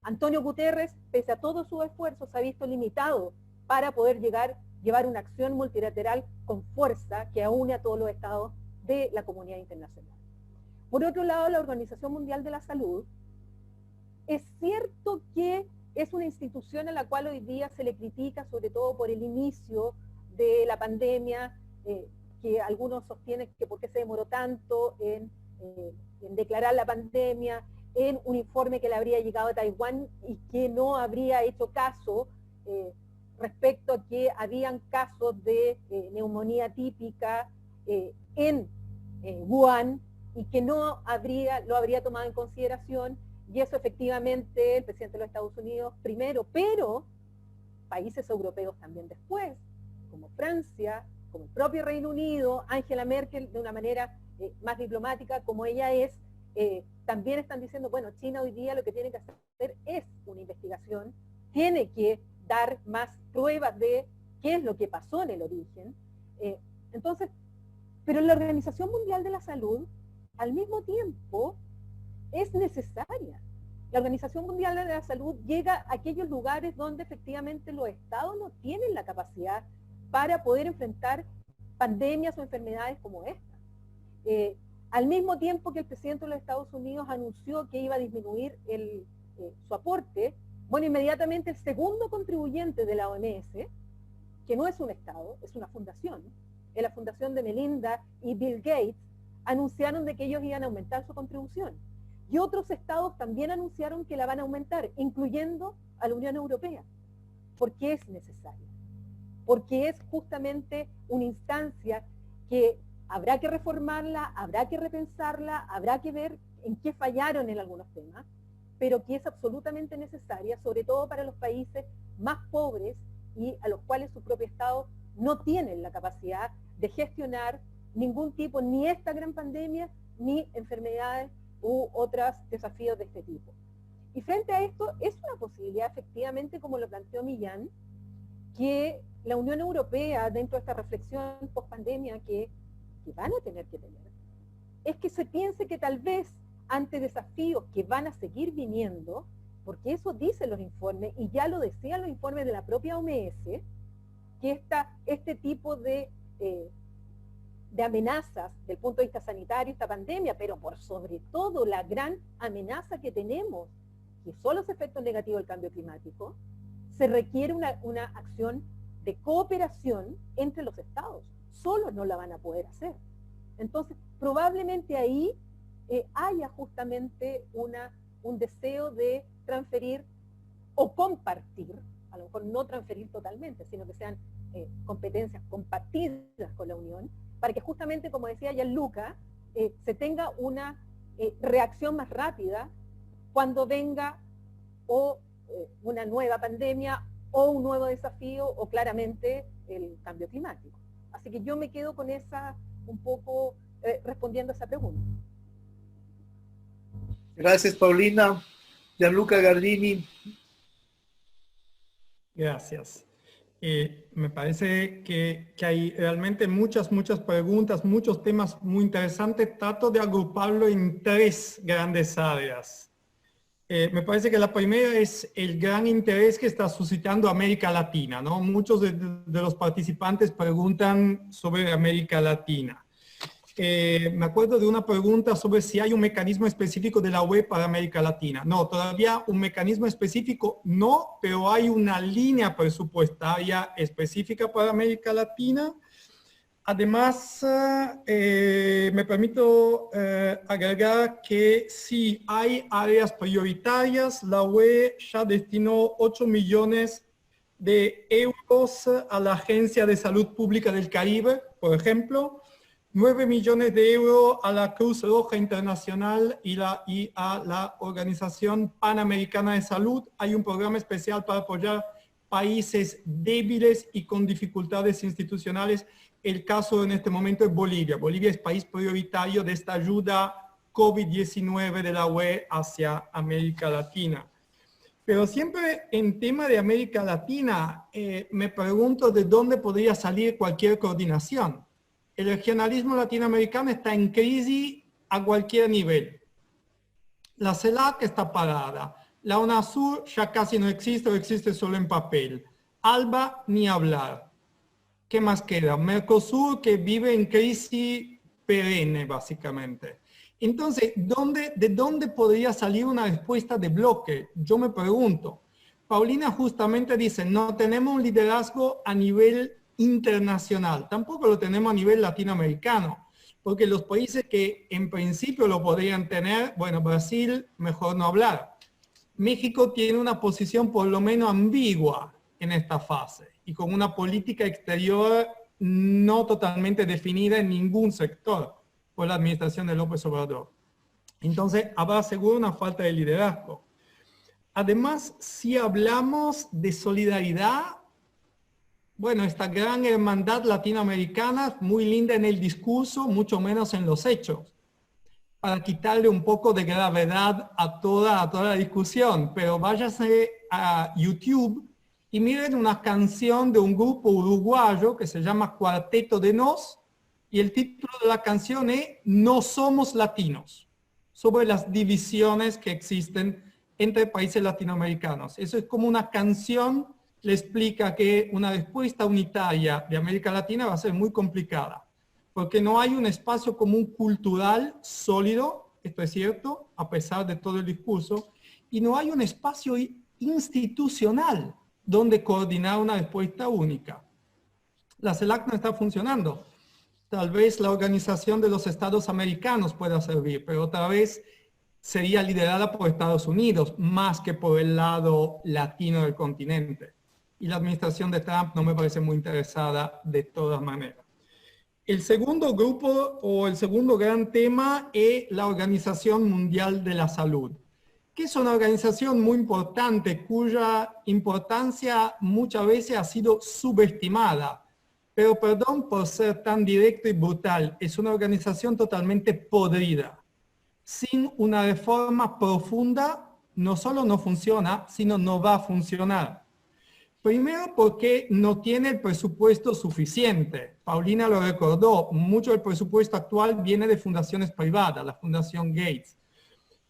Antonio Guterres, pese a todos sus esfuerzos, se ha visto limitado para poder llevar una acción multilateral con fuerza que aúne a todos los estados de la comunidad internacional. Por otro lado, la Organización Mundial de la Salud, es cierto que es una institución a la cual hoy día se le critica, sobre todo por el inicio de la pandemia, que algunos sostienen que por qué se demoró tanto en declarar la pandemia, en un informe que le habría llegado a Taiwán y que no habría hecho caso respecto a que habían casos de neumonía típica en Wuhan, y que lo habría tomado en consideración, y eso efectivamente el presidente de los Estados Unidos primero, pero países europeos también después, como Francia, como el propio Reino Unido, Angela Merkel de una manera más diplomática como ella es, también están diciendo, bueno, China hoy día lo que tiene que hacer es una investigación, tiene que dar más pruebas de qué es lo que pasó en el origen. Entonces, pero la Organización Mundial de la Salud, al mismo tiempo, es necesaria. La Organización Mundial de la Salud llega a aquellos lugares donde efectivamente los estados no tienen la capacidad para poder enfrentar pandemias o enfermedades como esta. Al mismo tiempo que el presidente de los Estados Unidos anunció que iba a disminuir su aporte, bueno, inmediatamente el segundo contribuyente de la OMS, que no es un estado, es una fundación, es la fundación de Melinda y Bill Gates, anunciaron de que ellos iban a aumentar su contribución. Y otros estados también anunciaron que la van a aumentar, incluyendo a la Unión Europea. ¿Por qué es necesaria? Porque es justamente una instancia que habrá que reformarla, habrá que repensarla, habrá que ver en qué fallaron en algunos temas, pero que es absolutamente necesaria, sobre todo para los países más pobres y a los cuales su propio Estado no tienen la capacidad de gestionar ningún tipo, ni esta gran pandemia, ni enfermedades u otros desafíos de este tipo. Y frente a esto, es una posibilidad, efectivamente, como lo planteó Millán, que la Unión Europea, dentro de esta reflexión post-pandemia que van a tener que tener, es que se piense que tal vez ante desafíos que van a seguir viniendo, porque eso dicen los informes, y ya lo decían los informes de la propia OMS, que este tipo de amenazas del punto de vista sanitario, esta pandemia, pero por sobre todo la gran amenaza que tenemos, que son los efectos negativos del cambio climático, se requiere una acción de cooperación entre los estados. Solos no la van a poder hacer. Entonces, probablemente ahí haya justamente un deseo de transferir o compartir, a lo mejor no transferir totalmente, sino que sean competencias compartidas con la Unión, para que justamente, como decía Gianluca, se tenga una reacción más rápida cuando venga o una nueva pandemia o un nuevo desafío o claramente el cambio climático. Así que yo me quedo con esa, un poco respondiendo a esa pregunta. Gracias, Paulina. Gianluca Gardini. Gracias. Me parece que hay realmente muchas preguntas, muchos temas muy interesantes. Trato de agruparlo en tres grandes áreas. Me parece que la primera es el gran interés que está suscitando América Latina, ¿no? Muchos de los participantes preguntan sobre América Latina. Me acuerdo de una pregunta sobre si hay un mecanismo específico de la UE para América Latina. No, todavía un mecanismo específico no, pero hay una línea presupuestaria específica para América Latina. Además, me permito agregar que sí hay áreas prioritarias. La UE ya destinó 8 millones de euros a la Agencia de Salud Pública del Caribe, por ejemplo. 9 millones de euros a la Cruz Roja Internacional y a la Organización Panamericana de Salud. Hay un programa especial para apoyar países débiles y con dificultades institucionales. El caso en este momento es Bolivia. Bolivia es país prioritario de esta ayuda COVID-19 de la UE hacia América Latina. Pero siempre en tema de América Latina, me pregunto de dónde podría salir cualquier coordinación. El regionalismo latinoamericano está en crisis a cualquier nivel. La CELAC está parada. La UNASUR ya casi no existe o existe solo en papel. ALBA, ni hablar. ¿Qué más queda? Mercosur, que vive en crisis perenne, básicamente. Entonces, ¿de dónde podría salir una respuesta de bloque? Yo me pregunto. Paulina justamente dice, no tenemos un liderazgo a nivel internacional, tampoco lo tenemos a nivel latinoamericano, porque los países que en principio lo podrían tener, bueno, Brasil, mejor no hablar. México tiene una posición por lo menos ambigua en esta fase y con una política exterior no totalmente definida en ningún sector por la administración de López Obrador. Entonces, habrá seguro una falta de liderazgo. Además, si hablamos de solidaridad, bueno, esta gran hermandad latinoamericana, muy linda en el discurso, mucho menos en los hechos, para quitarle un poco de gravedad a toda la discusión. Pero váyase a YouTube y miren una canción de un grupo uruguayo que se llama Cuarteto de Nos, y el título de la canción es No somos latinos, sobre las divisiones que existen entre países latinoamericanos. Eso es como una canción, le explica que una respuesta unitaria de América Latina va a ser muy complicada, porque no hay un espacio común cultural sólido, esto es cierto, a pesar de todo el discurso, y no hay un espacio institucional donde coordinar una respuesta única. La CELAC no está funcionando. Tal vez la Organización de los Estados Americanos pueda servir, pero otra vez sería liderada por Estados Unidos, más que por el lado latino del continente. Y la administración de Trump no me parece muy interesada de todas maneras. El segundo grupo o el segundo gran tema es la Organización Mundial de la Salud, que es una organización muy importante cuya importancia muchas veces ha sido subestimada. Pero perdón por ser tan directo y brutal, es una organización totalmente podrida. Sin una reforma profunda, no solo no funciona, sino no va a funcionar. Primero porque no tiene el presupuesto suficiente. Paulina lo recordó, mucho del presupuesto actual viene de fundaciones privadas, la Fundación Gates.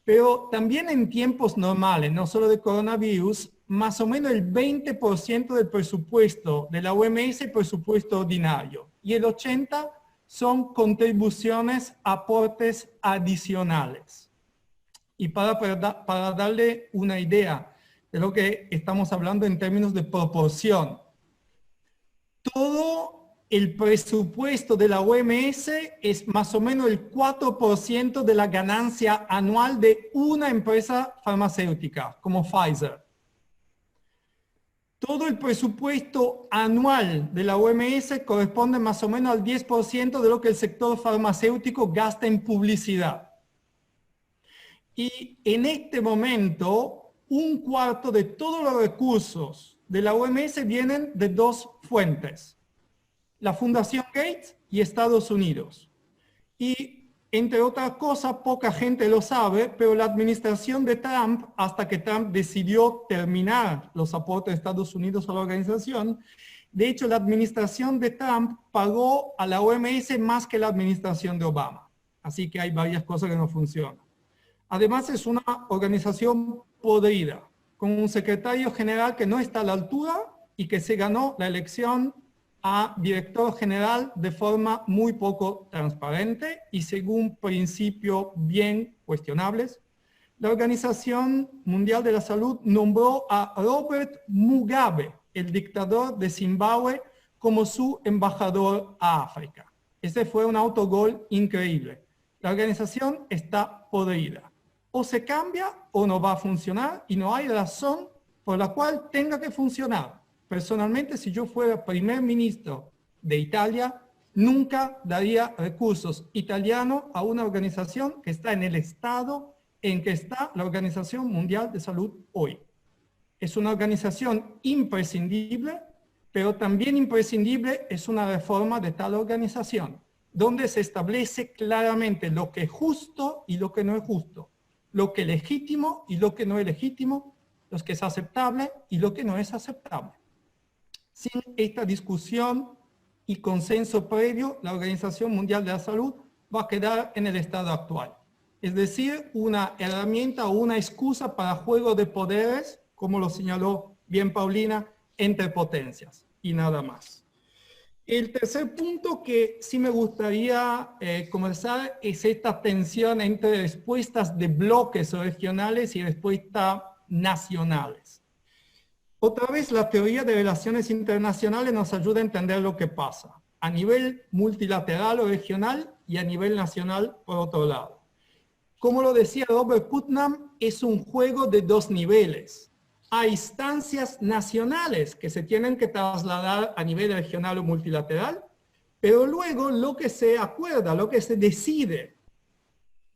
Pero también en tiempos normales, no solo de coronavirus, más o menos el 20% del presupuesto de la OMS es presupuesto ordinario y el 80% son contribuciones, aportes adicionales. Y para darle una idea de lo que estamos hablando en términos de proporción, todo el presupuesto de la OMS es más o menos el 4% de la ganancia anual de una empresa farmacéutica, como Pfizer. Todo el presupuesto anual de la OMS corresponde más o menos al 10% de lo que el sector farmacéutico gasta en publicidad. Y en este momento, un cuarto de todos los recursos de la OMS vienen de dos fuentes: la Fundación Gates y Estados Unidos. Y entre otras cosas, poca gente lo sabe, pero la administración de Trump, hasta que Trump decidió terminar los aportes de Estados Unidos a la organización, de hecho la administración de Trump pagó a la OMS más que la administración de Obama. Así que hay varias cosas que no funcionan. Además es una organización podrida, con un secretario general que no está a la altura y que se ganó la elección a director general de forma muy poco transparente y según principios bien cuestionables. La Organización Mundial de la Salud nombró a Robert Mugabe, el dictador de Zimbabue, como su embajador a África. Ese fue un autogol increíble. La organización está podrida. O se cambia o no va a funcionar y no hay razón por la cual tenga que funcionar. Personalmente, si yo fuera primer ministro de Italia, nunca daría recursos italianos a una organización que está en el estado en que está la Organización Mundial de Salud hoy. Es una organización imprescindible, pero también imprescindible es una reforma de tal organización, donde se establece claramente lo que es justo y lo que no es justo, lo que es legítimo y lo que no es legítimo, lo que es aceptable y lo que no es aceptable. Sin esta discusión y consenso previo, la Organización Mundial de la Salud va a quedar en el estado actual. Es decir, una herramienta o una excusa para juego de poderes, como lo señaló bien Paulina, entre potencias y nada más. El tercer punto que sí me gustaría conversar es esta tensión entre respuestas de bloques regionales y respuestas nacionales. Otra vez, la teoría de relaciones internacionales nos ayuda a entender lo que pasa a nivel multilateral o regional y a nivel nacional por otro lado. Como lo decía Robert Putnam, es un juego de dos niveles. Hay instancias nacionales que se tienen que trasladar a nivel regional o multilateral, pero luego lo que se acuerda, lo que se decide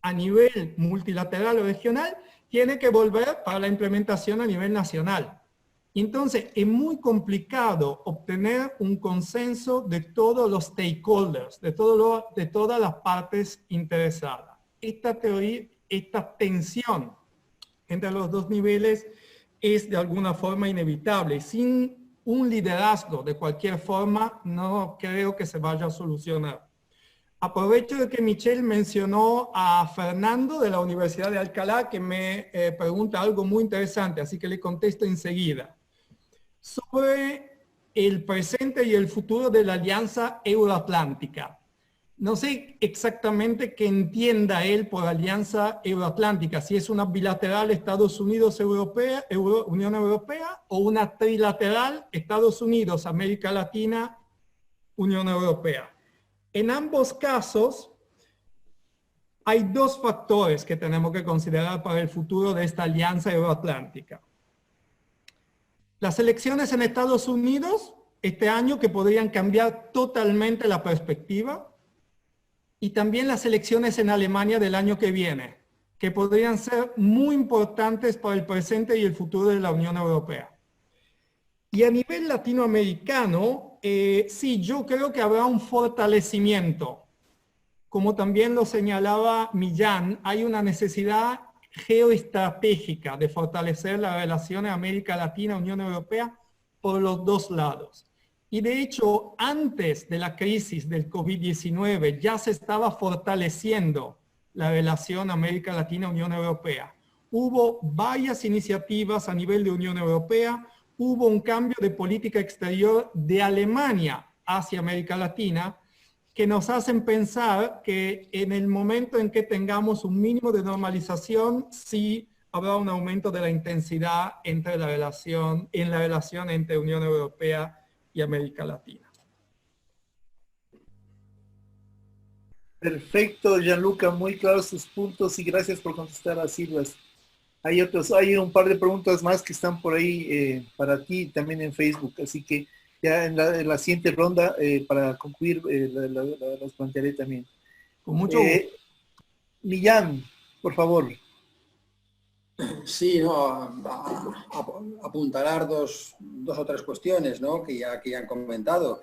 a nivel multilateral o regional, tiene que volver para la implementación a nivel nacional. Entonces, es muy complicado obtener un consenso de todos los stakeholders, de todas las partes interesadas. Esta teoría, esta tensión entre los dos niveles es de alguna forma inevitable. Sin un liderazgo de cualquier forma, no creo que se vaya a solucionar. Aprovecho de que Michelle mencionó a Fernando de la Universidad de Alcalá, que me pregunta algo muy interesante, así que le contesto enseguida. Sobre el presente y el futuro de la Alianza Euroatlántica. No sé exactamente qué entienda él por Alianza Euroatlántica, si es una bilateral Estados Unidos-Europea, Unión Europea, o una trilateral Estados Unidos, América Latina, Unión Europea. En ambos casos, hay dos factores que tenemos que considerar para el futuro de esta Alianza Euroatlántica. Las elecciones en Estados Unidos este año, que podrían cambiar totalmente la perspectiva, y también las elecciones en Alemania del año que viene, que podrían ser muy importantes para el presente y el futuro de la Unión Europea. Y a nivel latinoamericano, sí, yo creo que habrá un fortalecimiento. Como también lo señalaba Millán, hay una necesidad geoestratégica de fortalecer las relaciones América Latina, Unión Europea, por los dos lados. Y de hecho, antes de la crisis del COVID-19 ya se estaba fortaleciendo la relación América Latina, Unión Europea. Hubo varias iniciativas a nivel de Unión Europea, hubo un cambio de política exterior de Alemania hacia América Latina, que nos hacen pensar que en el momento en que tengamos un mínimo de normalización, sí habrá un aumento de la intensidad en la relación entre Unión Europea y América Latina. Perfecto, Gianluca, muy claros sus puntos y gracias por contestar a Silvas. Hay un par de preguntas más que están por ahí para ti también en Facebook, así que ya en la siguiente ronda, para concluir, las plantearé también. Con mucho gusto. Millán, por favor. Sí, no, apuntalar dos o tres cuestiones, ¿no?, que ya han comentado.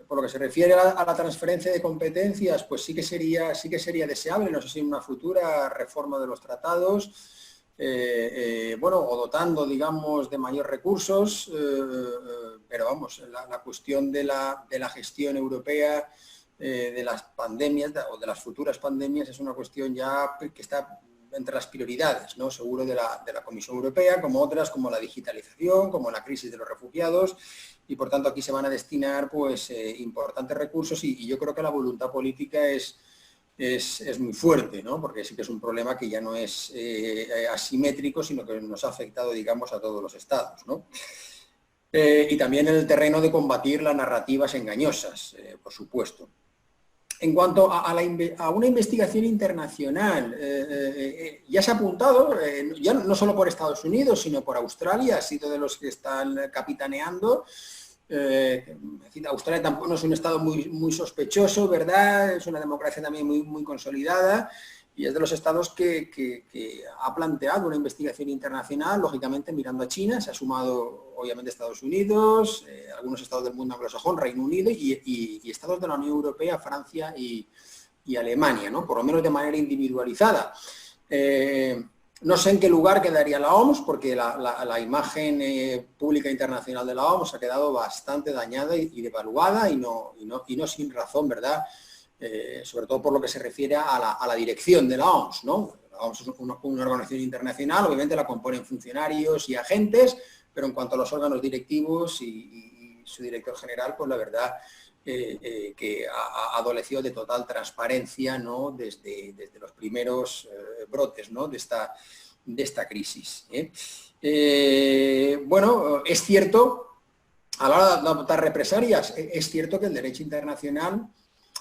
Por lo que se refiere a la transferencia de competencias, pues sí que sería deseable, no sé si en una futura reforma de los tratados, bueno, o dotando, digamos, de mayores recursos, pero vamos, la cuestión de la gestión europea de las pandemias o de las futuras pandemias es una cuestión ya que está entre las prioridades, ¿no?, seguro de la Comisión Europea, como otras, como la digitalización, como la crisis de los refugiados, y por tanto aquí se van a destinar pues importantes recursos y yo creo que la voluntad política es muy fuerte, ¿no?, porque sí que es un problema que ya no es asimétrico, sino que nos ha afectado, digamos, a todos los estados, ¿no? Y también en el terreno de combatir las narrativas engañosas, por supuesto. En cuanto a una investigación internacional, ya se ha apuntado, ya no solo por Estados Unidos, sino por Australia, ha sido de los que están capitaneando. Australia tampoco no es un estado muy sospechoso, ¿verdad? Es una democracia también muy consolidada y es de los estados que ha planteado una investigación internacional, lógicamente mirando a China. Se ha sumado obviamente Estados Unidos, algunos estados del mundo anglosajón, Reino Unido y estados de la Unión Europea, Francia y Alemania, ¿no?, por lo menos de manera individualizada. No sé en qué lugar quedaría la OMS, porque la imagen pública internacional de la OMS ha quedado bastante dañada y devaluada y no sin razón, ¿verdad? Sobre todo por lo que se refiere a la dirección de la OMS, ¿no? La OMS es una organización internacional, obviamente la componen funcionarios y agentes, pero en cuanto a los órganos directivos y su director general, pues la verdad que ha adolecido de total transparencia, ¿no?, desde los primeros brotes, ¿no?, de esta crisis. Bueno, es cierto, a la hora de adoptar represalias, es cierto que el derecho internacional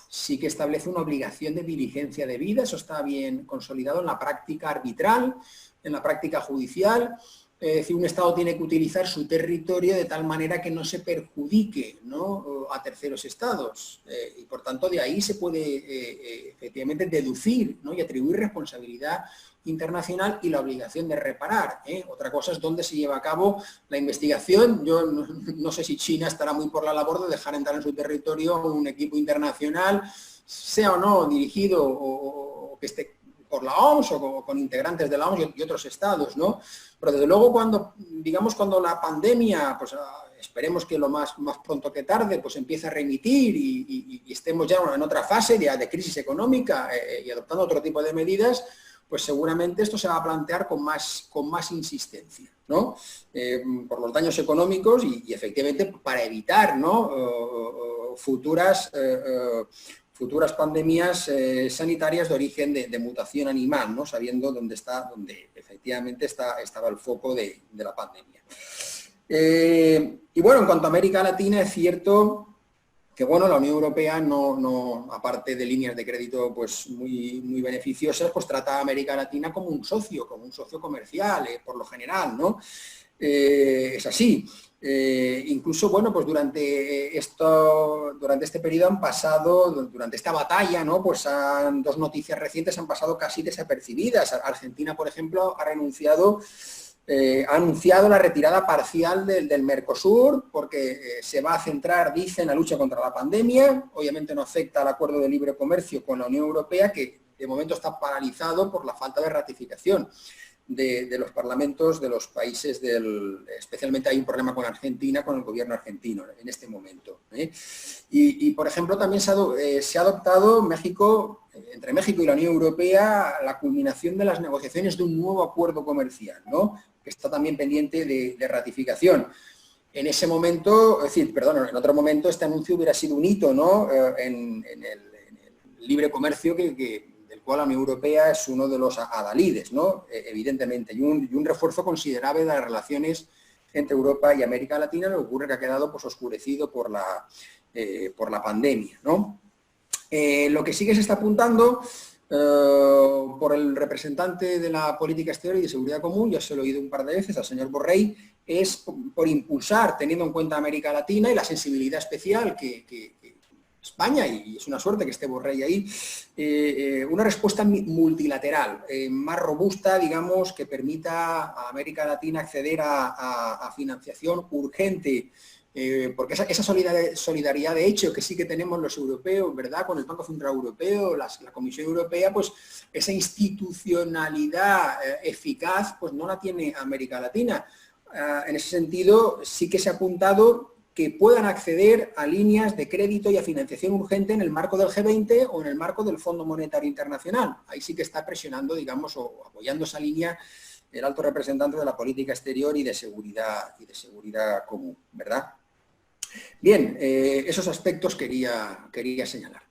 sí que establece una obligación de diligencia debida, eso está bien consolidado en la práctica arbitral, en la práctica judicial. Es decir, un Estado tiene que utilizar su territorio de tal manera que no se perjudique, ¿no?, a terceros Estados. Y por tanto de ahí se puede efectivamente deducir, ¿no?, y atribuir responsabilidad internacional y la obligación de reparar. Otra cosa es dónde se lleva a cabo la investigación. Yo no sé si China estará muy por la labor de dejar entrar en su territorio un equipo internacional, sea o no dirigido o que esté por la OMS o con integrantes de la OMS y otros estados, ¿no? Pero desde luego cuando la pandemia, pues esperemos que lo más pronto que tarde, pues empiece a remitir y estemos ya en otra fase de crisis económica y adoptando otro tipo de medidas, pues seguramente esto se va a plantear con más insistencia, ¿no? Por los daños económicos y efectivamente para evitar, ¿no?, futuras pandemias sanitarias de origen de mutación animal, ¿no?, sabiendo dónde efectivamente estaba el foco de la pandemia. Y bueno, en cuanto a América Latina, es cierto que bueno, la Unión Europea no aparte de líneas de crédito pues muy beneficiosas, pues trata a América Latina como un socio comercial, por lo general, ¿no? Es así. Incluso, bueno, pues durante este periodo han pasado, durante esta batalla, ¿no?, pues dos noticias recientes han pasado casi desapercibidas. Argentina, por ejemplo, ha anunciado la retirada parcial del Mercosur porque se va a centrar, dice, en la lucha contra la pandemia. Obviamente no afecta al acuerdo de libre comercio con la Unión Europea, que de momento está paralizado por la falta de ratificación de los parlamentos de los países especialmente hay un problema con Argentina, con el gobierno argentino en este momento. Y por ejemplo, también se ha adoptado entre México y la Unión Europea la culminación de las negociaciones de un nuevo acuerdo comercial, ¿no?, que está también pendiente de ratificación. En ese momento, en otro momento este anuncio hubiera sido un hito, ¿no?, en el libre comercio del cual la Unión Europea es uno de los adalides, ¿no?, evidentemente, y un refuerzo considerable de las relaciones entre Europa y América Latina. Lo que ocurre que ha quedado pues oscurecido por la pandemia, ¿no? Lo que sí que se está apuntando por el representante de la política exterior y de seguridad común, ya se lo he oído un par de veces al señor Borrell, es por impulsar, teniendo en cuenta América Latina y la sensibilidad especial que España, y es una suerte que esté Borrell ahí, una respuesta multilateral, más robusta, digamos, que permita a América Latina acceder a financiación urgente, porque esa solidaridad de hecho que sí que tenemos los europeos, ¿verdad? Con el Banco Central Europeo, la Comisión Europea, pues esa institucionalidad eficaz, pues no la tiene América Latina. En ese sentido, sí que se ha apuntado que puedan acceder a líneas de crédito y a financiación urgente en el marco del G20 o en el marco del Fondo Monetario Internacional. Ahí sí que está presionando, digamos, o apoyando esa línea el alto representante de la política exterior y de seguridad común, ¿verdad? Bien, esos aspectos quería señalar.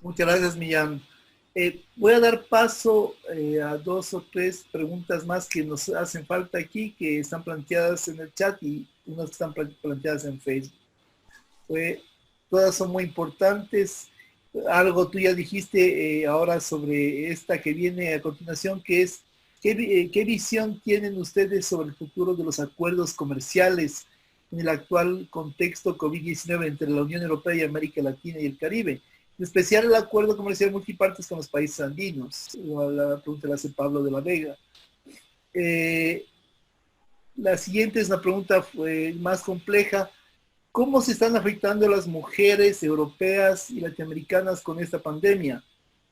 Muchas gracias, Millán. Voy a dar paso a 2 o 3 preguntas más que nos hacen falta aquí, que están planteadas en el chat y unas que están planteadas en Facebook. Todas son muy importantes. Algo tú ya dijiste ahora sobre esta que viene a continuación, que es ¿qué visión tienen ustedes sobre el futuro de los acuerdos comerciales en el actual contexto COVID-19 entre la Unión Europea y América Latina y el Caribe? En especial el acuerdo comercial multipartes con los países andinos. La pregunta la hace Pablo de la Vega. La siguiente es una pregunta más compleja. ¿Cómo se están afectando las mujeres europeas y latinoamericanas con esta pandemia?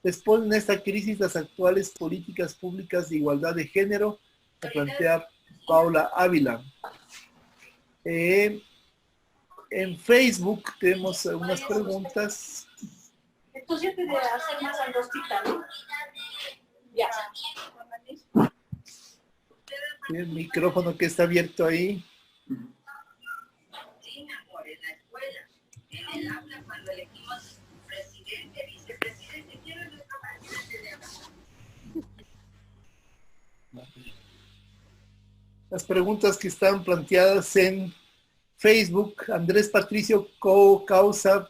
¿Responden a esta crisis las actuales políticas públicas de igualdad de género? La plantea Paula Ávila. En Facebook tenemos unas preguntas. Entonces te debe hacer más angostita, ¿no? Ya. El micrófono que está abierto ahí. Sí, mi amor, en la escuela. En el aula, cuando elegimos presidente, vicepresidente, quiero nuestro presidente de hablar. Las preguntas que están planteadas en Facebook, Andrés Patricio Causa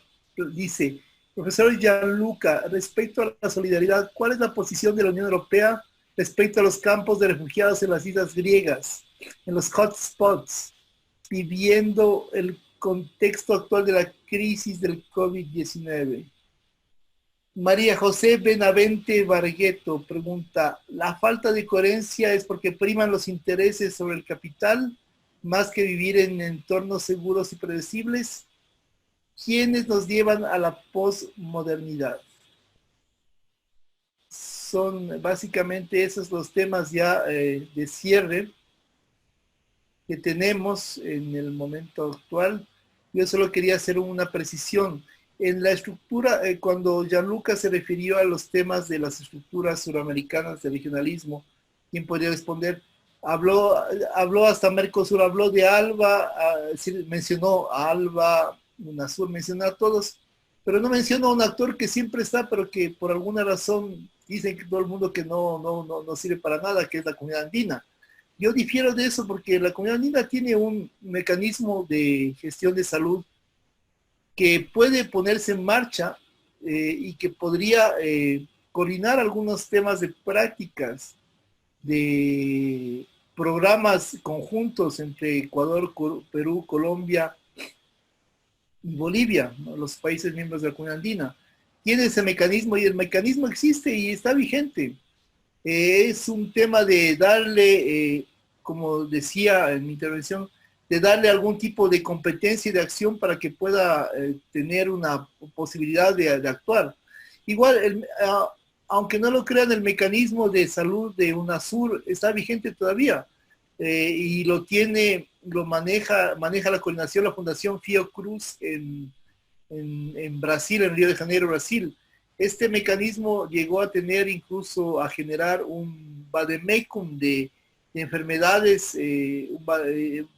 dice: profesor Gianluca, respecto a la solidaridad, ¿cuál es la posición de la Unión Europea respecto a los campos de refugiados en las islas griegas, en los hotspots, viviendo el contexto actual de la crisis del COVID-19? María José Benavente Bargueto pregunta: ¿la falta de coherencia es porque priman los intereses sobre el capital más que vivir en entornos seguros y predecibles? ¿Quiénes nos llevan a la posmodernidad? Son básicamente esos los temas ya de cierre que tenemos en el momento actual. Yo solo quería hacer una precisión. En la estructura, cuando Gianluca se refirió a los temas de las estructuras suramericanas de regionalismo, ¿quién podría responder? Habló hasta Mercosur, habló de ALBA, mencionó a ALBA, UNASUR, mencionó a todos, pero no mencionó a un actor que siempre está, pero que por alguna razón dicen que todo el mundo que no sirve para nada, que es la Comunidad Andina. Yo difiero de eso porque la Comunidad Andina tiene un mecanismo de gestión de salud que puede ponerse en marcha y que podría coordinar algunos temas de prácticas, de programas conjuntos entre Ecuador, Perú, Colombia y Bolivia, ¿no? Los países miembros de la Comunidad Andina. Tiene ese mecanismo y el mecanismo existe y está vigente. Es un tema de darle, como decía en mi intervención, de darle algún tipo de competencia y de acción para que pueda tener una posibilidad de actuar. Igual, aunque no lo crean, el mecanismo de salud de UNASUR está vigente todavía y lo maneja la coordinación, la Fundación Fiocruz en Brasil, en Río de Janeiro, Brasil. Este mecanismo llegó a tener incluso a generar un vademecum de enfermedades, un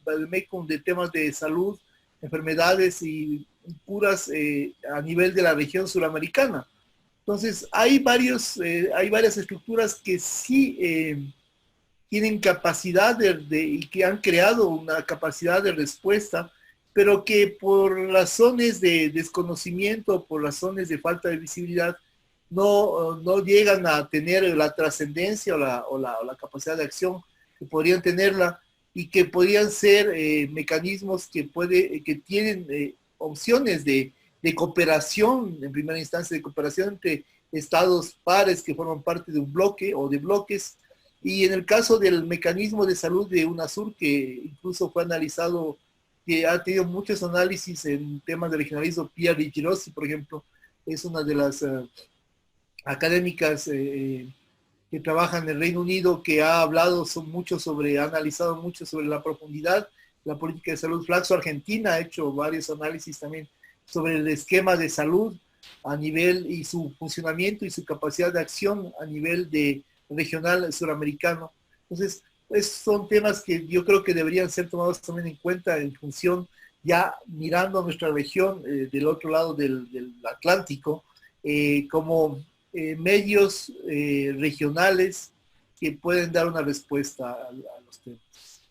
vademecum de temas de salud, enfermedades y curas a nivel de la región suramericana. Entonces, hay varias estructuras que sí tienen capacidad y que han creado una capacidad de respuesta pero que por razones de desconocimiento, por razones de falta de visibilidad, no llegan a tener la trascendencia o la capacidad de acción que podrían tenerla, y que podrían ser mecanismos que tienen opciones de cooperación, en primera instancia, de cooperación entre estados pares que forman parte de un bloque o de bloques. Y en el caso del mecanismo de salud de UNASUR, que incluso fue analizado, que ha tenido muchos análisis en temas de regionalismo, Pia Rigirossi, por ejemplo, es una de las académicas que trabajan en el Reino Unido, que ha hablado ha analizado mucho sobre la profundidad, la política de salud. Flaxo Argentina ha hecho varios análisis también sobre el esquema de salud a nivel y su funcionamiento y su capacidad de acción a nivel de regional suramericano. Entonces, son temas que yo creo que deberían ser tomados también en cuenta en función, ya mirando a nuestra región del otro lado del Atlántico, como medios regionales que pueden dar una respuesta a los temas.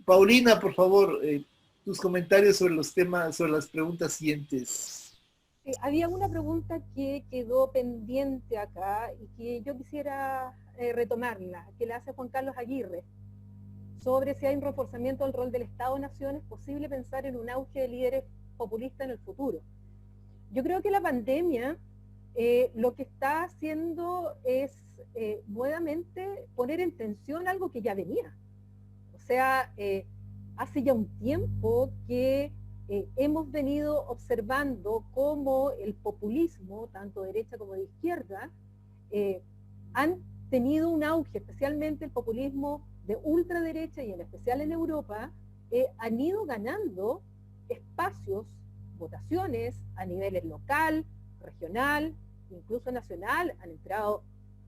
Paulina, por favor, tus comentarios sobre los temas, sobre las preguntas siguientes. Había una pregunta que quedó pendiente acá y que yo quisiera retomarla, que la hace Juan Carlos Aguirre, sobre si hay un reforzamiento del rol del Estado-Nación, ¿es posible pensar en un auge de líderes populistas en el futuro? Yo creo que la pandemia lo que está haciendo es nuevamente poner en tensión algo que ya venía. O sea, hace ya un tiempo que hemos venido observando cómo el populismo, tanto de derecha como de izquierda, han tenido un auge, especialmente el populismo de ultraderecha y en especial en Europa, han ido ganando espacios, votaciones a niveles local, regional, incluso nacional, han entrado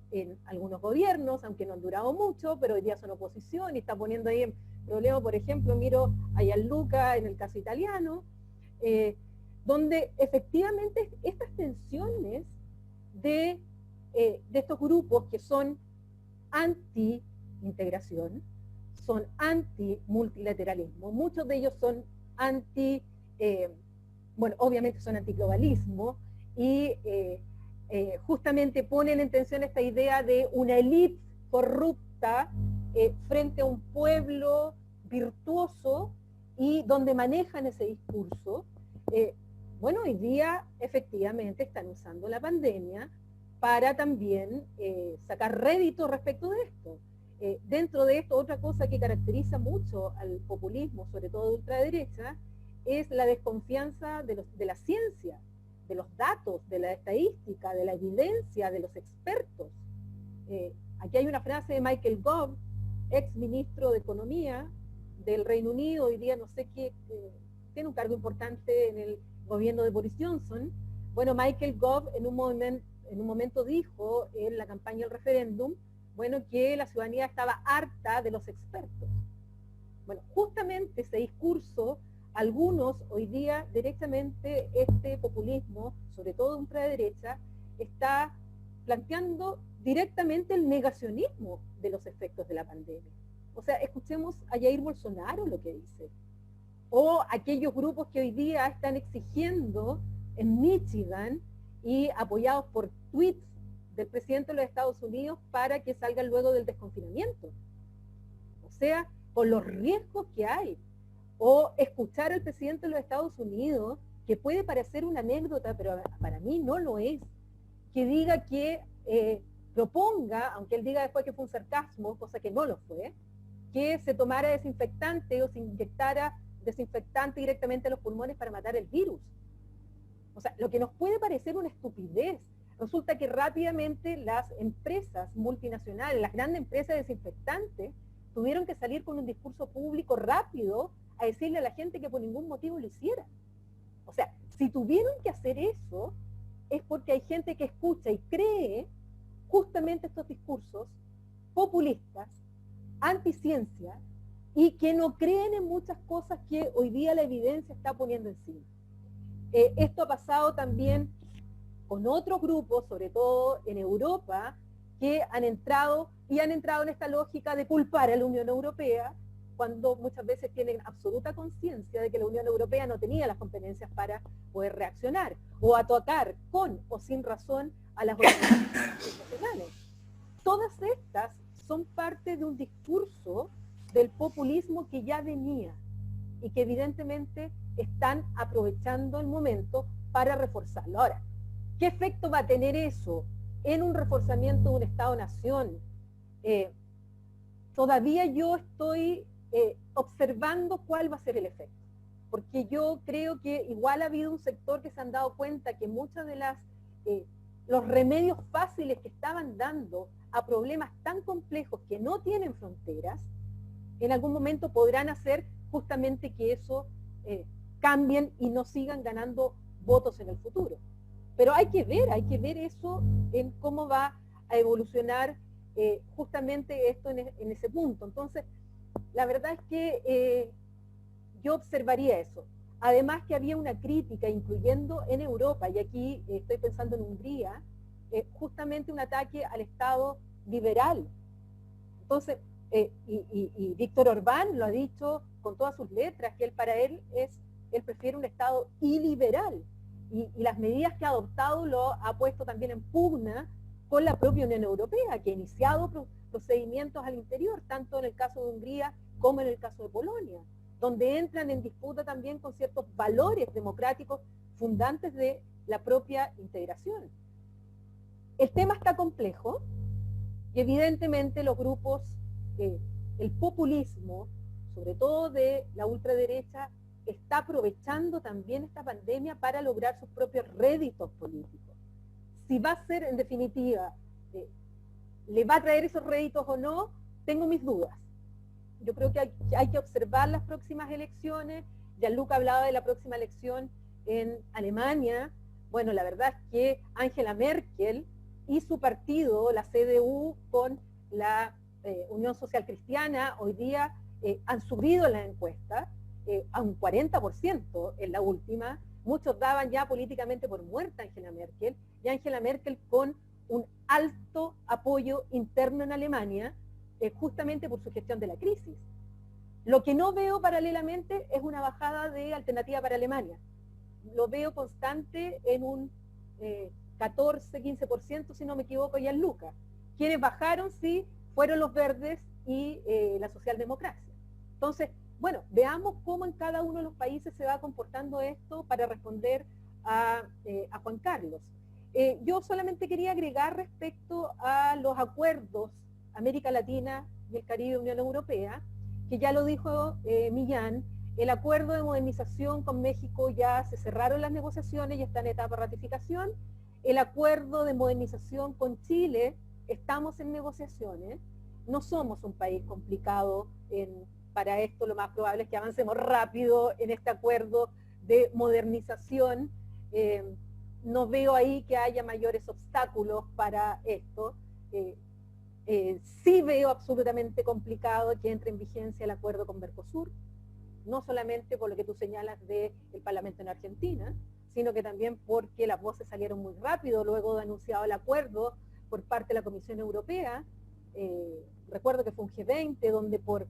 en algunos gobiernos, aunque no han durado mucho, pero hoy día son oposición y está poniendo ahí en problema, por ejemplo, miro a Gianluca en el caso italiano, donde efectivamente estas tensiones de estos grupos que son anti-integración, son anti-multilateralismo, muchos de ellos son bueno, obviamente son antiglobalismo, y justamente ponen en tensión esta idea de una élite corrupta frente a un pueblo virtuoso y donde manejan ese discurso. Bueno, hoy día efectivamente están usando la pandemia para también sacar rédito respecto de esto. Dentro de esto, otra cosa que caracteriza mucho al populismo, sobre todo de ultraderecha, es la desconfianza de la ciencia, de los datos, de la estadística, de la evidencia, de los expertos. Aquí hay una frase de Michael Gove, ex ministro de Economía del Reino Unido, hoy día no sé qué, tiene un cargo importante en el gobierno de Boris Johnson. Bueno, Michael Gove en un momento dijo en la campaña del referéndum, bueno, que la ciudadanía estaba harta de los expertos. Bueno, justamente ese discurso, algunos hoy día directamente este populismo, sobre todo ultraderecha, está planteando directamente el negacionismo de los efectos de la pandemia. O sea, escuchemos a Jair Bolsonaro lo que dice. O aquellos grupos que hoy día están exigiendo en Michigan y apoyados por tweets del presidente de los Estados Unidos para que salgan luego del desconfinamiento. O sea, con los riesgos que hay. O escuchar al presidente de los Estados Unidos, que puede parecer una anécdota, pero para mí no lo es, que diga que proponga, aunque él diga después que fue un sarcasmo, cosa que no lo fue, que se tomara desinfectante o se inyectara desinfectante directamente a los pulmones para matar el virus. O sea, lo que nos puede parecer una estupidez, resulta que rápidamente las empresas multinacionales, las grandes empresas desinfectantes, tuvieron que salir con un discurso público rápido a decirle a la gente que por ningún motivo lo hiciera. O sea, si tuvieron que hacer eso, es porque hay gente que escucha y cree justamente estos discursos populistas, anticiencia, y que no creen en muchas cosas que hoy día la evidencia está poniendo encima. Esto ha pasado también con otros grupos, sobre todo en Europa, que han entrado en esta lógica de culpar a la Unión Europea cuando muchas veces tienen absoluta conciencia de que la Unión Europea no tenía las competencias para poder reaccionar o atacar con o sin razón a las organizaciones internacionales. Todas estas son parte de un discurso del populismo que ya venía y que evidentemente están aprovechando el momento para reforzarlo. Ahora, ¿qué efecto va a tener eso en un reforzamiento de un Estado-nación? Todavía yo estoy observando cuál va a ser el efecto, porque yo creo que igual ha habido un sector que se han dado cuenta que muchas de los remedios fáciles que estaban dando a problemas tan complejos que no tienen fronteras, en algún momento podrán hacer justamente que eso cambien y no sigan ganando votos en el futuro. Pero hay que ver eso en cómo va a evolucionar justamente esto en ese punto. Entonces, la verdad es que yo observaría eso. Además que había una crítica, incluyendo en Europa, y aquí estoy pensando en Hungría, justamente un ataque al Estado liberal. Entonces, y Víctor Orbán lo ha dicho con todas sus letras, que él prefiere un Estado iliberal. Y las medidas que ha adoptado lo ha puesto también en pugna con la propia Unión Europea, que ha iniciado procedimientos al interior, tanto en el caso de Hungría como en el caso de Polonia, donde entran en disputa también con ciertos valores democráticos fundantes de la propia integración. El tema está complejo y evidentemente los grupos, el populismo, sobre todo de la ultraderecha, está aprovechando también esta pandemia para lograr sus propios réditos políticos. Si va a ser, en definitiva, le va a traer esos réditos o no, tengo mis dudas. Yo creo que hay que observar las próximas elecciones. Gianluca hablaba de la próxima elección en Alemania. Bueno, la verdad es que Angela Merkel y su partido, la CDU, con la Unión Social Cristiana, hoy día han subido la encuesta a un 40% en la última. Muchos daban ya políticamente por muerta a Angela Merkel, y Angela Merkel con un alto apoyo interno en Alemania, justamente por su gestión de la crisis. Lo que no veo paralelamente es una bajada de Alternativa para Alemania. Lo veo constante en un 14-15%, si no me equivoco, Gianluca. Quienes bajaron, sí, fueron los verdes y la socialdemocracia. Entonces, bueno, veamos cómo en cada uno de los países se va comportando esto para responder a Juan Carlos. Yo solamente quería agregar respecto a los acuerdos América Latina y el Caribe Unión Europea, que ya lo dijo Millán, el acuerdo de modernización con México ya se cerraron las negociaciones y está en etapa de ratificación. El acuerdo de modernización con Chile, estamos en negociaciones. No somos un país complicado para esto, lo más probable es que avancemos rápido en este acuerdo de modernización. No veo ahí que haya mayores obstáculos para esto. Sí veo absolutamente complicado que entre en vigencia el acuerdo con Mercosur, no solamente por lo que tú señalas del Parlamento en Argentina, sino que también porque las voces salieron muy rápido luego de anunciado el acuerdo por parte de la Comisión Europea. Recuerdo que fue un G20 donde por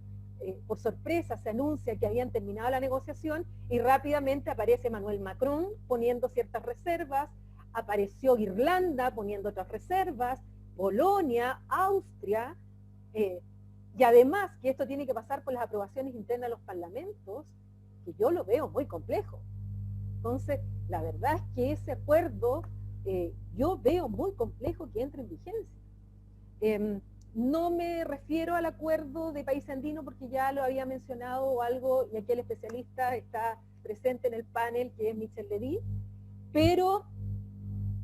sorpresa se anuncia que habían terminado la negociación y rápidamente aparece Emmanuel Macron poniendo ciertas reservas, apareció Irlanda poniendo otras reservas, Polonia, Austria, y además que esto tiene que pasar por las aprobaciones internas de los parlamentos, que yo lo veo muy complejo. Entonces, la verdad es que ese acuerdo yo veo muy complejo que entre en vigencia. No me refiero al acuerdo de país andino porque ya lo había mencionado o algo, y aquí el especialista está presente en el panel, que es Michel Levy, pero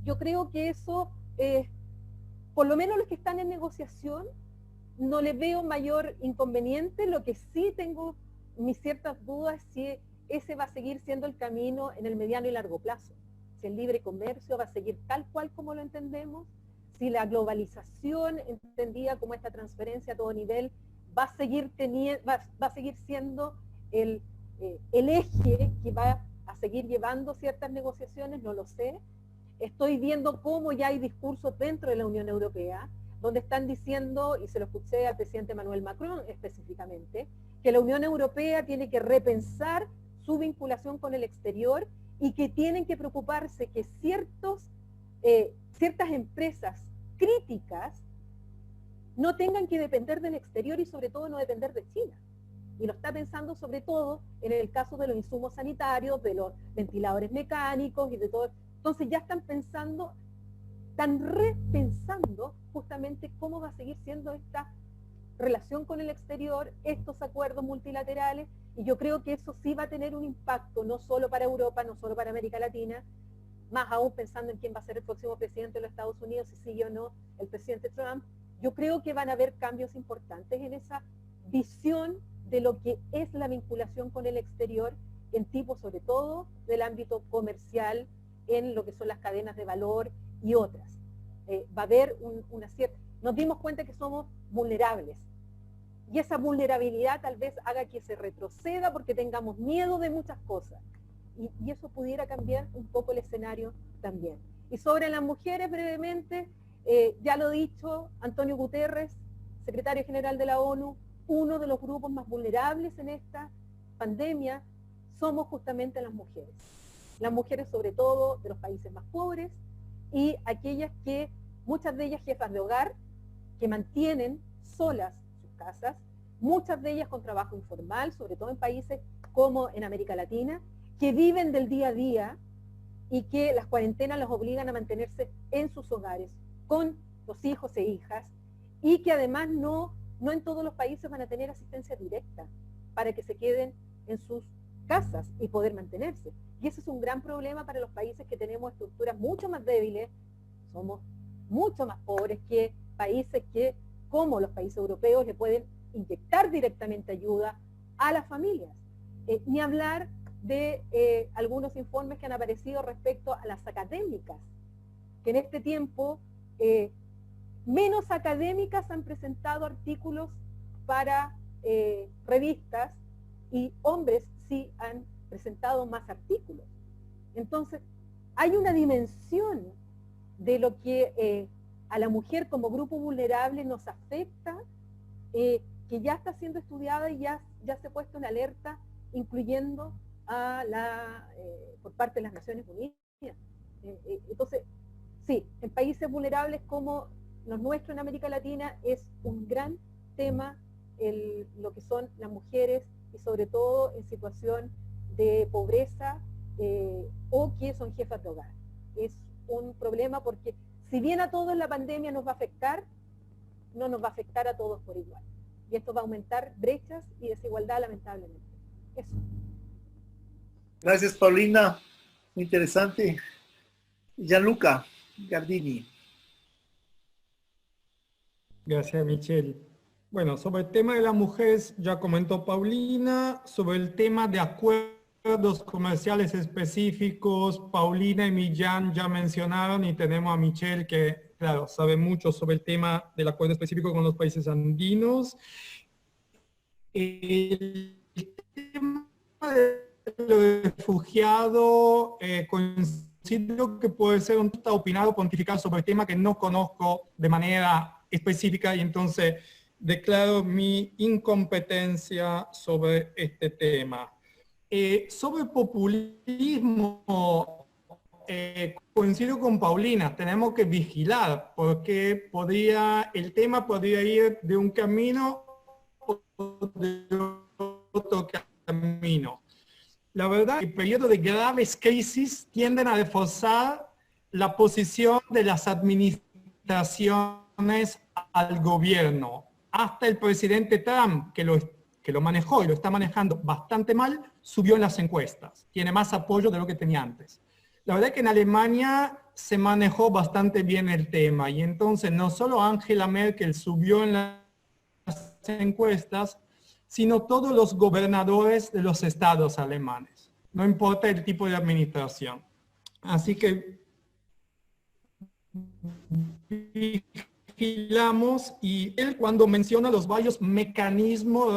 yo creo que eso, por lo menos los que están en negociación, no les veo mayor inconveniente. Lo que sí tengo mis ciertas dudas si ese va a seguir siendo el camino en el mediano y largo plazo. Si el libre comercio va a seguir tal cual como lo entendemos, si la globalización, entendida como esta transferencia a todo nivel, va a seguir siendo el eje que va a seguir llevando ciertas negociaciones, no lo sé. Estoy viendo cómo ya hay discursos dentro de la Unión Europea, donde están diciendo, y se lo escuché al presidente Emmanuel Macron específicamente, que la Unión Europea tiene que repensar su vinculación con el exterior y que tienen que preocuparse que ciertas empresas críticas no tengan que depender del exterior y sobre todo no depender de China. Y lo está pensando sobre todo en el caso de los insumos sanitarios, de los ventiladores mecánicos y de todo. Entonces ya están pensando, están repensando justamente cómo va a seguir siendo esta relación con el exterior, estos acuerdos multilaterales, y yo creo que eso sí va a tener un impacto, no solo para Europa, no solo para América Latina, más aún pensando en quién va a ser el próximo presidente de los Estados Unidos, si sigue o no el presidente Trump. Yo creo que van a haber cambios importantes en esa visión de lo que es la vinculación con el exterior, en tipo sobre todo del ámbito comercial, en lo que son las cadenas de valor y otras. Va a haber una cierta... Nos dimos cuenta que somos vulnerables, y esa vulnerabilidad tal vez haga que se retroceda porque tengamos miedo de muchas cosas, y eso pudiera cambiar un poco el escenario también. Y sobre las mujeres, brevemente, ya lo he dicho, Antonio Guterres, secretario general de la ONU, uno de los grupos más vulnerables en esta pandemia somos justamente las mujeres sobre todo de los países más pobres, y aquellas que, muchas de ellas jefas de hogar, que mantienen solas sus casas, muchas de ellas con trabajo informal, sobre todo en países como en América Latina, que viven del día a día y que las cuarentenas los obligan a mantenerse en sus hogares con los hijos e hijas, y que además no en todos los países van a tener asistencia directa para que se queden en sus casas y poder mantenerse. Y ese es un gran problema para los países que tenemos estructuras mucho más débiles, somos mucho más pobres que países que, como los países europeos, le pueden inyectar directamente ayuda a las familias. Ni hablar de algunos informes que han aparecido respecto a las académicas, que en este tiempo menos académicas han presentado artículos para revistas, y hombres sí han presentado más artículos. Entonces, hay una dimensión de lo que a la mujer como grupo vulnerable nos afecta, que ya está siendo estudiada y ya se ha puesto en alerta, incluyendo a por parte de las Naciones Unidas. Entonces, sí, en países vulnerables como los nuestros en América Latina es un gran tema lo que son las mujeres, y sobre todo en situación de pobreza o que son jefas de hogar. Es un problema porque si bien a todos la pandemia nos va a afectar, no nos va a afectar a todos por igual. Y esto va a aumentar brechas y desigualdad, lamentablemente. Eso. Gracias, Paulina. Muy interesante. Gianluca Gardini. Gracias, Michelle. Bueno, sobre el tema de las mujeres ya comentó Paulina. Sobre el tema de acuerdos comerciales específicos, Paulina y Millán ya mencionaron, y tenemos a Michelle que, claro, sabe mucho sobre el tema del acuerdo específico con los países andinos. El tema de los refugiados, considero que puede ser un opinado pontificar sobre el tema que no conozco de manera específica, y entonces declaro mi incompetencia sobre este tema. Sobre populismo, coincido con Paulina, tenemos que vigilar, porque el tema podría ir de un camino o de otro camino. La verdad, el periodo de graves crisis tienden a reforzar la posición de las administraciones al gobierno. Hasta el presidente Trump, que lo manejó y lo está manejando bastante mal, subió en las encuestas. Tiene más apoyo de lo que tenía antes. La verdad es que en Alemania se manejó bastante bien el tema, y entonces no solo Angela Merkel subió en las encuestas, sino todos los gobernadores de los estados alemanes. No importa el tipo de administración. Así que vigilamos, y él cuando menciona los varios mecanismos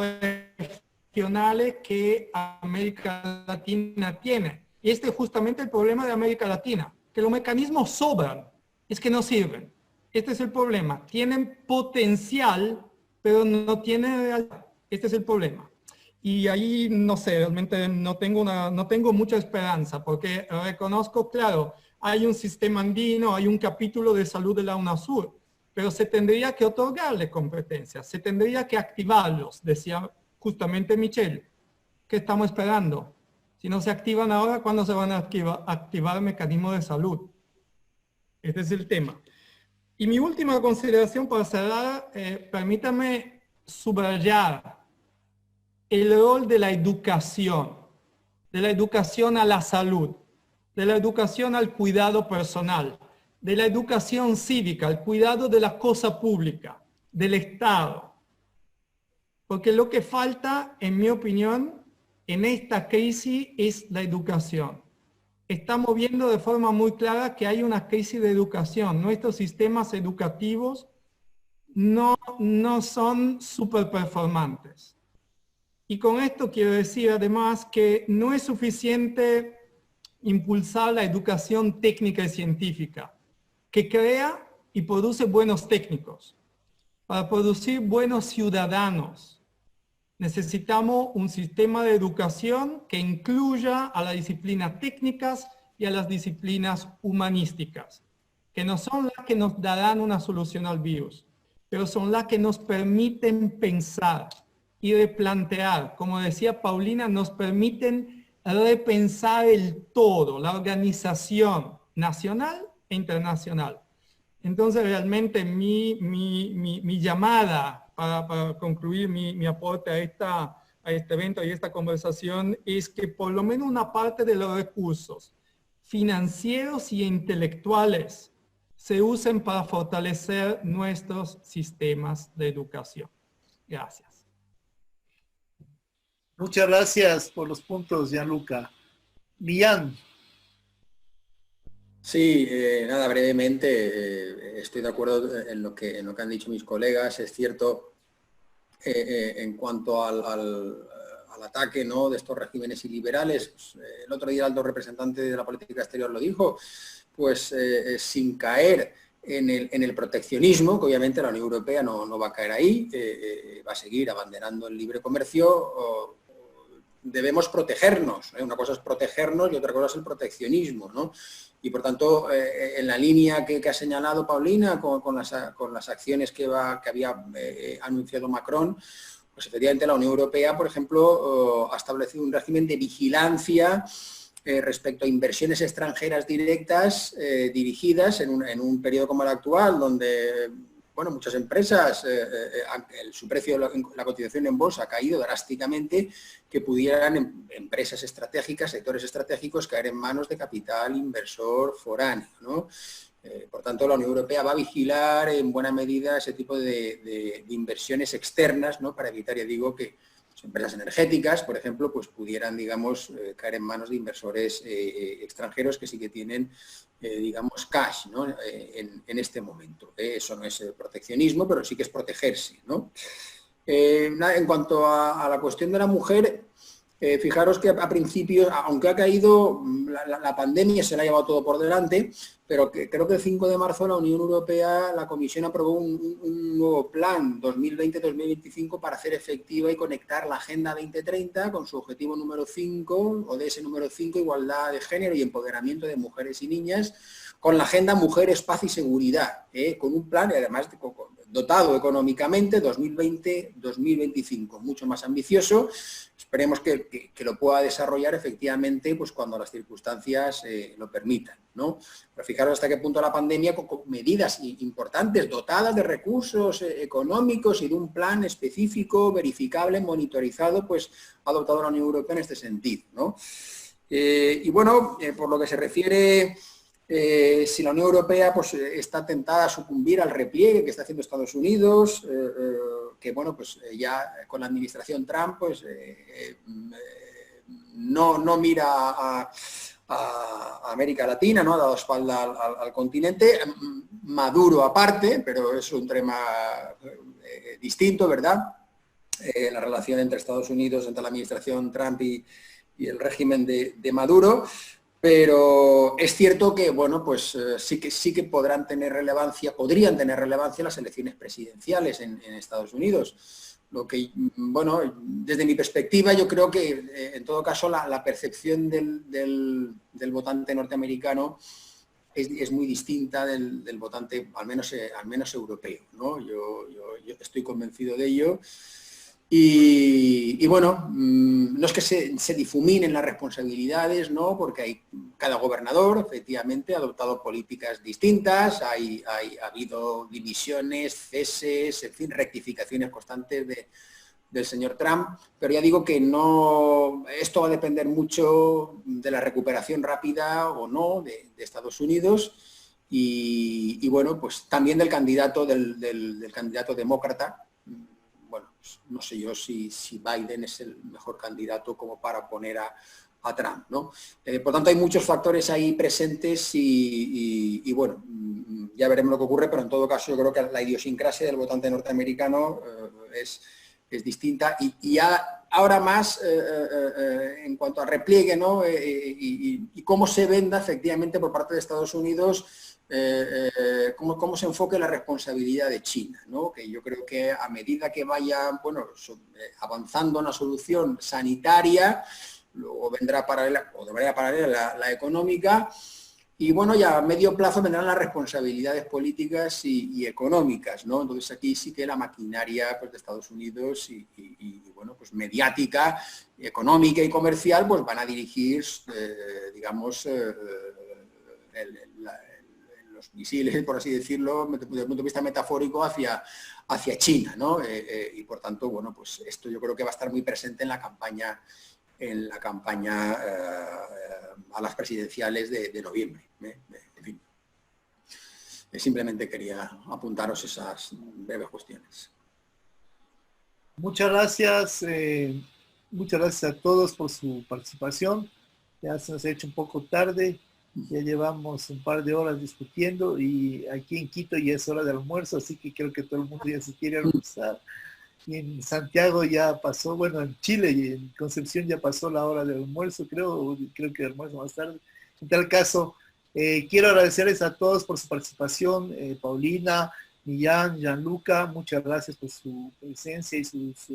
regionales que América Latina tiene. Y este es justamente el problema de América Latina, que los mecanismos sobran, es que no sirven. Este es el problema. Tienen potencial, pero no tienen realidad. Este es el problema. Y ahí, no sé, realmente no tengo mucha esperanza, porque reconozco, claro, hay un sistema andino, hay un capítulo de salud de la UNASUR, pero se tendría que otorgarle competencias, se tendría que activarlos, decía justamente Michelle. ¿Qué estamos esperando? Si no se activan ahora, ¿cuándo se van a activar mecanismos de salud? Este es el tema. Y mi última consideración para cerrar, permítame subrayar el rol de la educación a la salud, de la educación al cuidado personal, de la educación cívica, al cuidado de la cosa pública, del Estado. Porque lo que falta, en mi opinión, en esta crisis es la educación. Estamos viendo de forma muy clara que hay una crisis de educación. Nuestros sistemas educativos no son súper performantes. Y con esto quiero decir además que no es suficiente impulsar la educación técnica y científica, que crea y produce buenos técnicos. Para producir buenos ciudadanos, necesitamos un sistema de educación que incluya a las disciplinas técnicas y a las disciplinas humanísticas, que no son las que nos darán una solución al virus, pero son las que nos permiten pensar y replantear. Como decía Paulina, nos permiten repensar el todo, la organización nacional e internacional. Entonces, realmente mi llamada para concluir mi aporte a este evento y esta conversación es que por lo menos una parte de los recursos financieros y intelectuales se usen para fortalecer nuestros sistemas de educación. Gracias. Muchas gracias por los puntos, Gianluca. Millán. Sí, nada, brevemente, estoy de acuerdo en lo que han dicho mis colegas. Es cierto, en cuanto al ataque, ¿no?, de estos regímenes iliberales, pues, el otro día el alto representante de la política exterior lo dijo, pues sin caer en el proteccionismo, que obviamente la Unión Europea no va a caer ahí, va a seguir abanderando el libre comercio. Debemos protegernos, una cosa es protegernos y otra cosa es el proteccionismo, ¿no? Y por tanto, en la línea que ha señalado Paulina con las acciones que había anunciado Macron, pues efectivamente la Unión Europea, por ejemplo, ha establecido un régimen de vigilancia respecto a inversiones extranjeras directas dirigidas en un periodo como el actual, donde bueno, muchas empresas, su precio de la cotización en bolsa ha caído drásticamente, que pudieran empresas estratégicas, sectores estratégicos, caer en manos de capital inversor foráneo, ¿no? Por tanto, la Unión Europea va a vigilar en buena medida ese tipo de inversiones externas, ¿no?, para evitar, ya digo, que empresas energéticas, por ejemplo, pues pudieran, digamos, caer en manos de inversores extranjeros que sí que tienen, digamos, cash, ¿no?, en este momento. Eso no es proteccionismo, pero sí que es protegerse, ¿no? En cuanto a la cuestión de la mujer, fijaros que a principios, aunque ha caído, la pandemia se la ha llevado todo por delante, pero creo que el 5 de marzo la Unión Europea, la Comisión aprobó un nuevo plan 2020-2025 para hacer efectiva y conectar la Agenda 2030 con su objetivo número 5, ODS número 5, igualdad de género y empoderamiento de mujeres y niñas, con la Agenda Mujeres, Paz y Seguridad, con un plan, y además dotado económicamente, 2020-2025, mucho más ambicioso. Esperemos que lo pueda desarrollar efectivamente pues cuando las circunstancias lo permitan, ¿no? Pero fijaros hasta qué punto la pandemia, con medidas importantes, dotadas de recursos económicos y de un plan específico, verificable, monitorizado, pues ha adoptado la Unión Europea en este sentido, ¿no? Y bueno, por lo que se refiere, si la Unión Europea pues está tentada a sucumbir al repliegue que está haciendo Estados Unidos, que bueno, pues ya con la administración Trump pues no mira a América Latina, no ha dado espalda al continente, Maduro aparte, pero es un tema distinto, ¿verdad? La relación entre Estados Unidos, entre la administración Trump y el régimen de Maduro. Pero es cierto que, bueno, pues sí que podrían tener relevancia las elecciones presidenciales en Estados Unidos. Lo que, bueno, desde mi perspectiva, yo creo que en todo caso la percepción del votante norteamericano es muy distinta del votante, al menos europeo, ¿no? Yo estoy convencido de ello. Y bueno, no es que se difuminen las responsabilidades, ¿no? Porque cada gobernador efectivamente ha adoptado políticas distintas, ha habido dimisiones, ceses, en fin, rectificaciones constantes del señor Trump, pero ya digo que esto va a depender mucho de la recuperación rápida o no de Estados Unidos y bueno, pues también del candidato demócrata. Bueno, pues no sé yo si Biden es el mejor candidato como para oponer a Trump, ¿no? Por tanto, hay muchos factores ahí presentes y bueno, ya veremos lo que ocurre, pero en todo caso yo creo que la idiosincrasia del votante norteamericano es distinta y ahora más en cuanto a repliegue, ¿no? Y cómo se venda efectivamente por parte de Estados Unidos, cómo se enfoque la responsabilidad de China, ¿no? Que yo creo que a medida que vaya avanzando una solución sanitaria, luego vendrá paralela, o de manera paralela la económica, y bueno, ya a medio plazo vendrán las responsabilidades políticas y económicas, ¿no? Entonces aquí sí que la maquinaria pues, de Estados Unidos y bueno, pues mediática, económica y comercial, pues van a dirigir, digamos, los misiles, por así decirlo, desde el punto de vista metafórico, hacia China, ¿no? Y por tanto, bueno, pues esto yo creo que va a estar muy presente en la campaña a las presidenciales de noviembre. En fin, simplemente quería apuntaros esas breves cuestiones. Muchas gracias a todos por su participación. Ya se nos ha hecho un poco tarde, ya llevamos un par de horas discutiendo y aquí en Quito ya es hora de almuerzo, así que creo que todo el mundo ya se quiere almorzar. Y en Santiago ya pasó, bueno, en Chile y en Concepción ya pasó la hora del almuerzo, creo que el almuerzo más tarde. En tal caso, quiero agradecerles a todos por su participación, Paulina, Millán, Gianluca, muchas gracias por su presencia y sus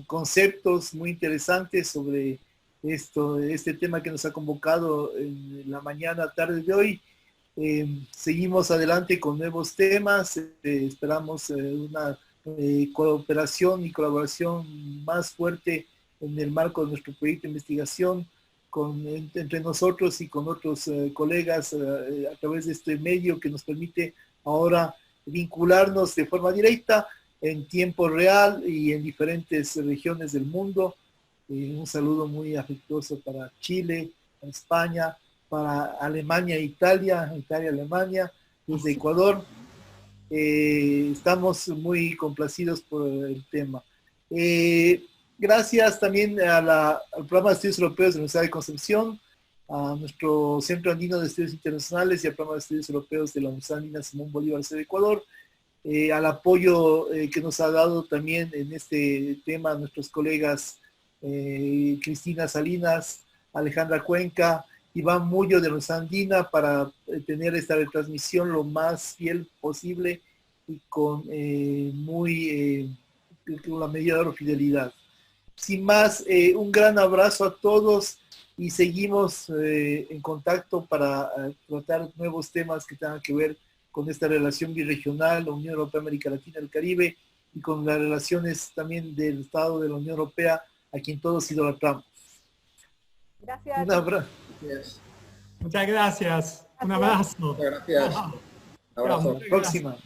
conceptos muy interesantes sobre este tema que nos ha convocado en la mañana, tarde de hoy. Seguimos adelante con nuevos temas, esperamos una cooperación y colaboración más fuerte en el marco de nuestro proyecto de investigación entre nosotros y con otros colegas a través de este medio que nos permite ahora vincularnos de forma directa en tiempo real y en diferentes regiones del mundo. Un saludo muy afectuoso para Chile, para España, para Alemania, Italia, Alemania, desde Ecuador. Estamos muy complacidos por el tema. Gracias también al Programa de Estudios Europeos de la Universidad de Concepción, a nuestro Centro Andino de Estudios Internacionales y al Programa de Estudios Europeos de la Universidad Andina Simón Bolívar de Ecuador, al apoyo que nos ha dado también en este tema nuestros colegas Cristina Salinas, Alejandra Cuenca, Iván Mullo de Los Andina para tener esta retransmisión lo más fiel posible y con la mayor fidelidad. Sin más, un gran abrazo a todos y seguimos en contacto para tratar nuevos temas que tengan que ver con esta relación birregional, la Unión Europea, América Latina, el Caribe y con las relaciones también del Estado de la Unión Europea a quien todos idolatramos. Gracias. Un abrazo. Muchas gracias. Un abrazo. Muchas gracias. Un abrazo. Hasta la próxima.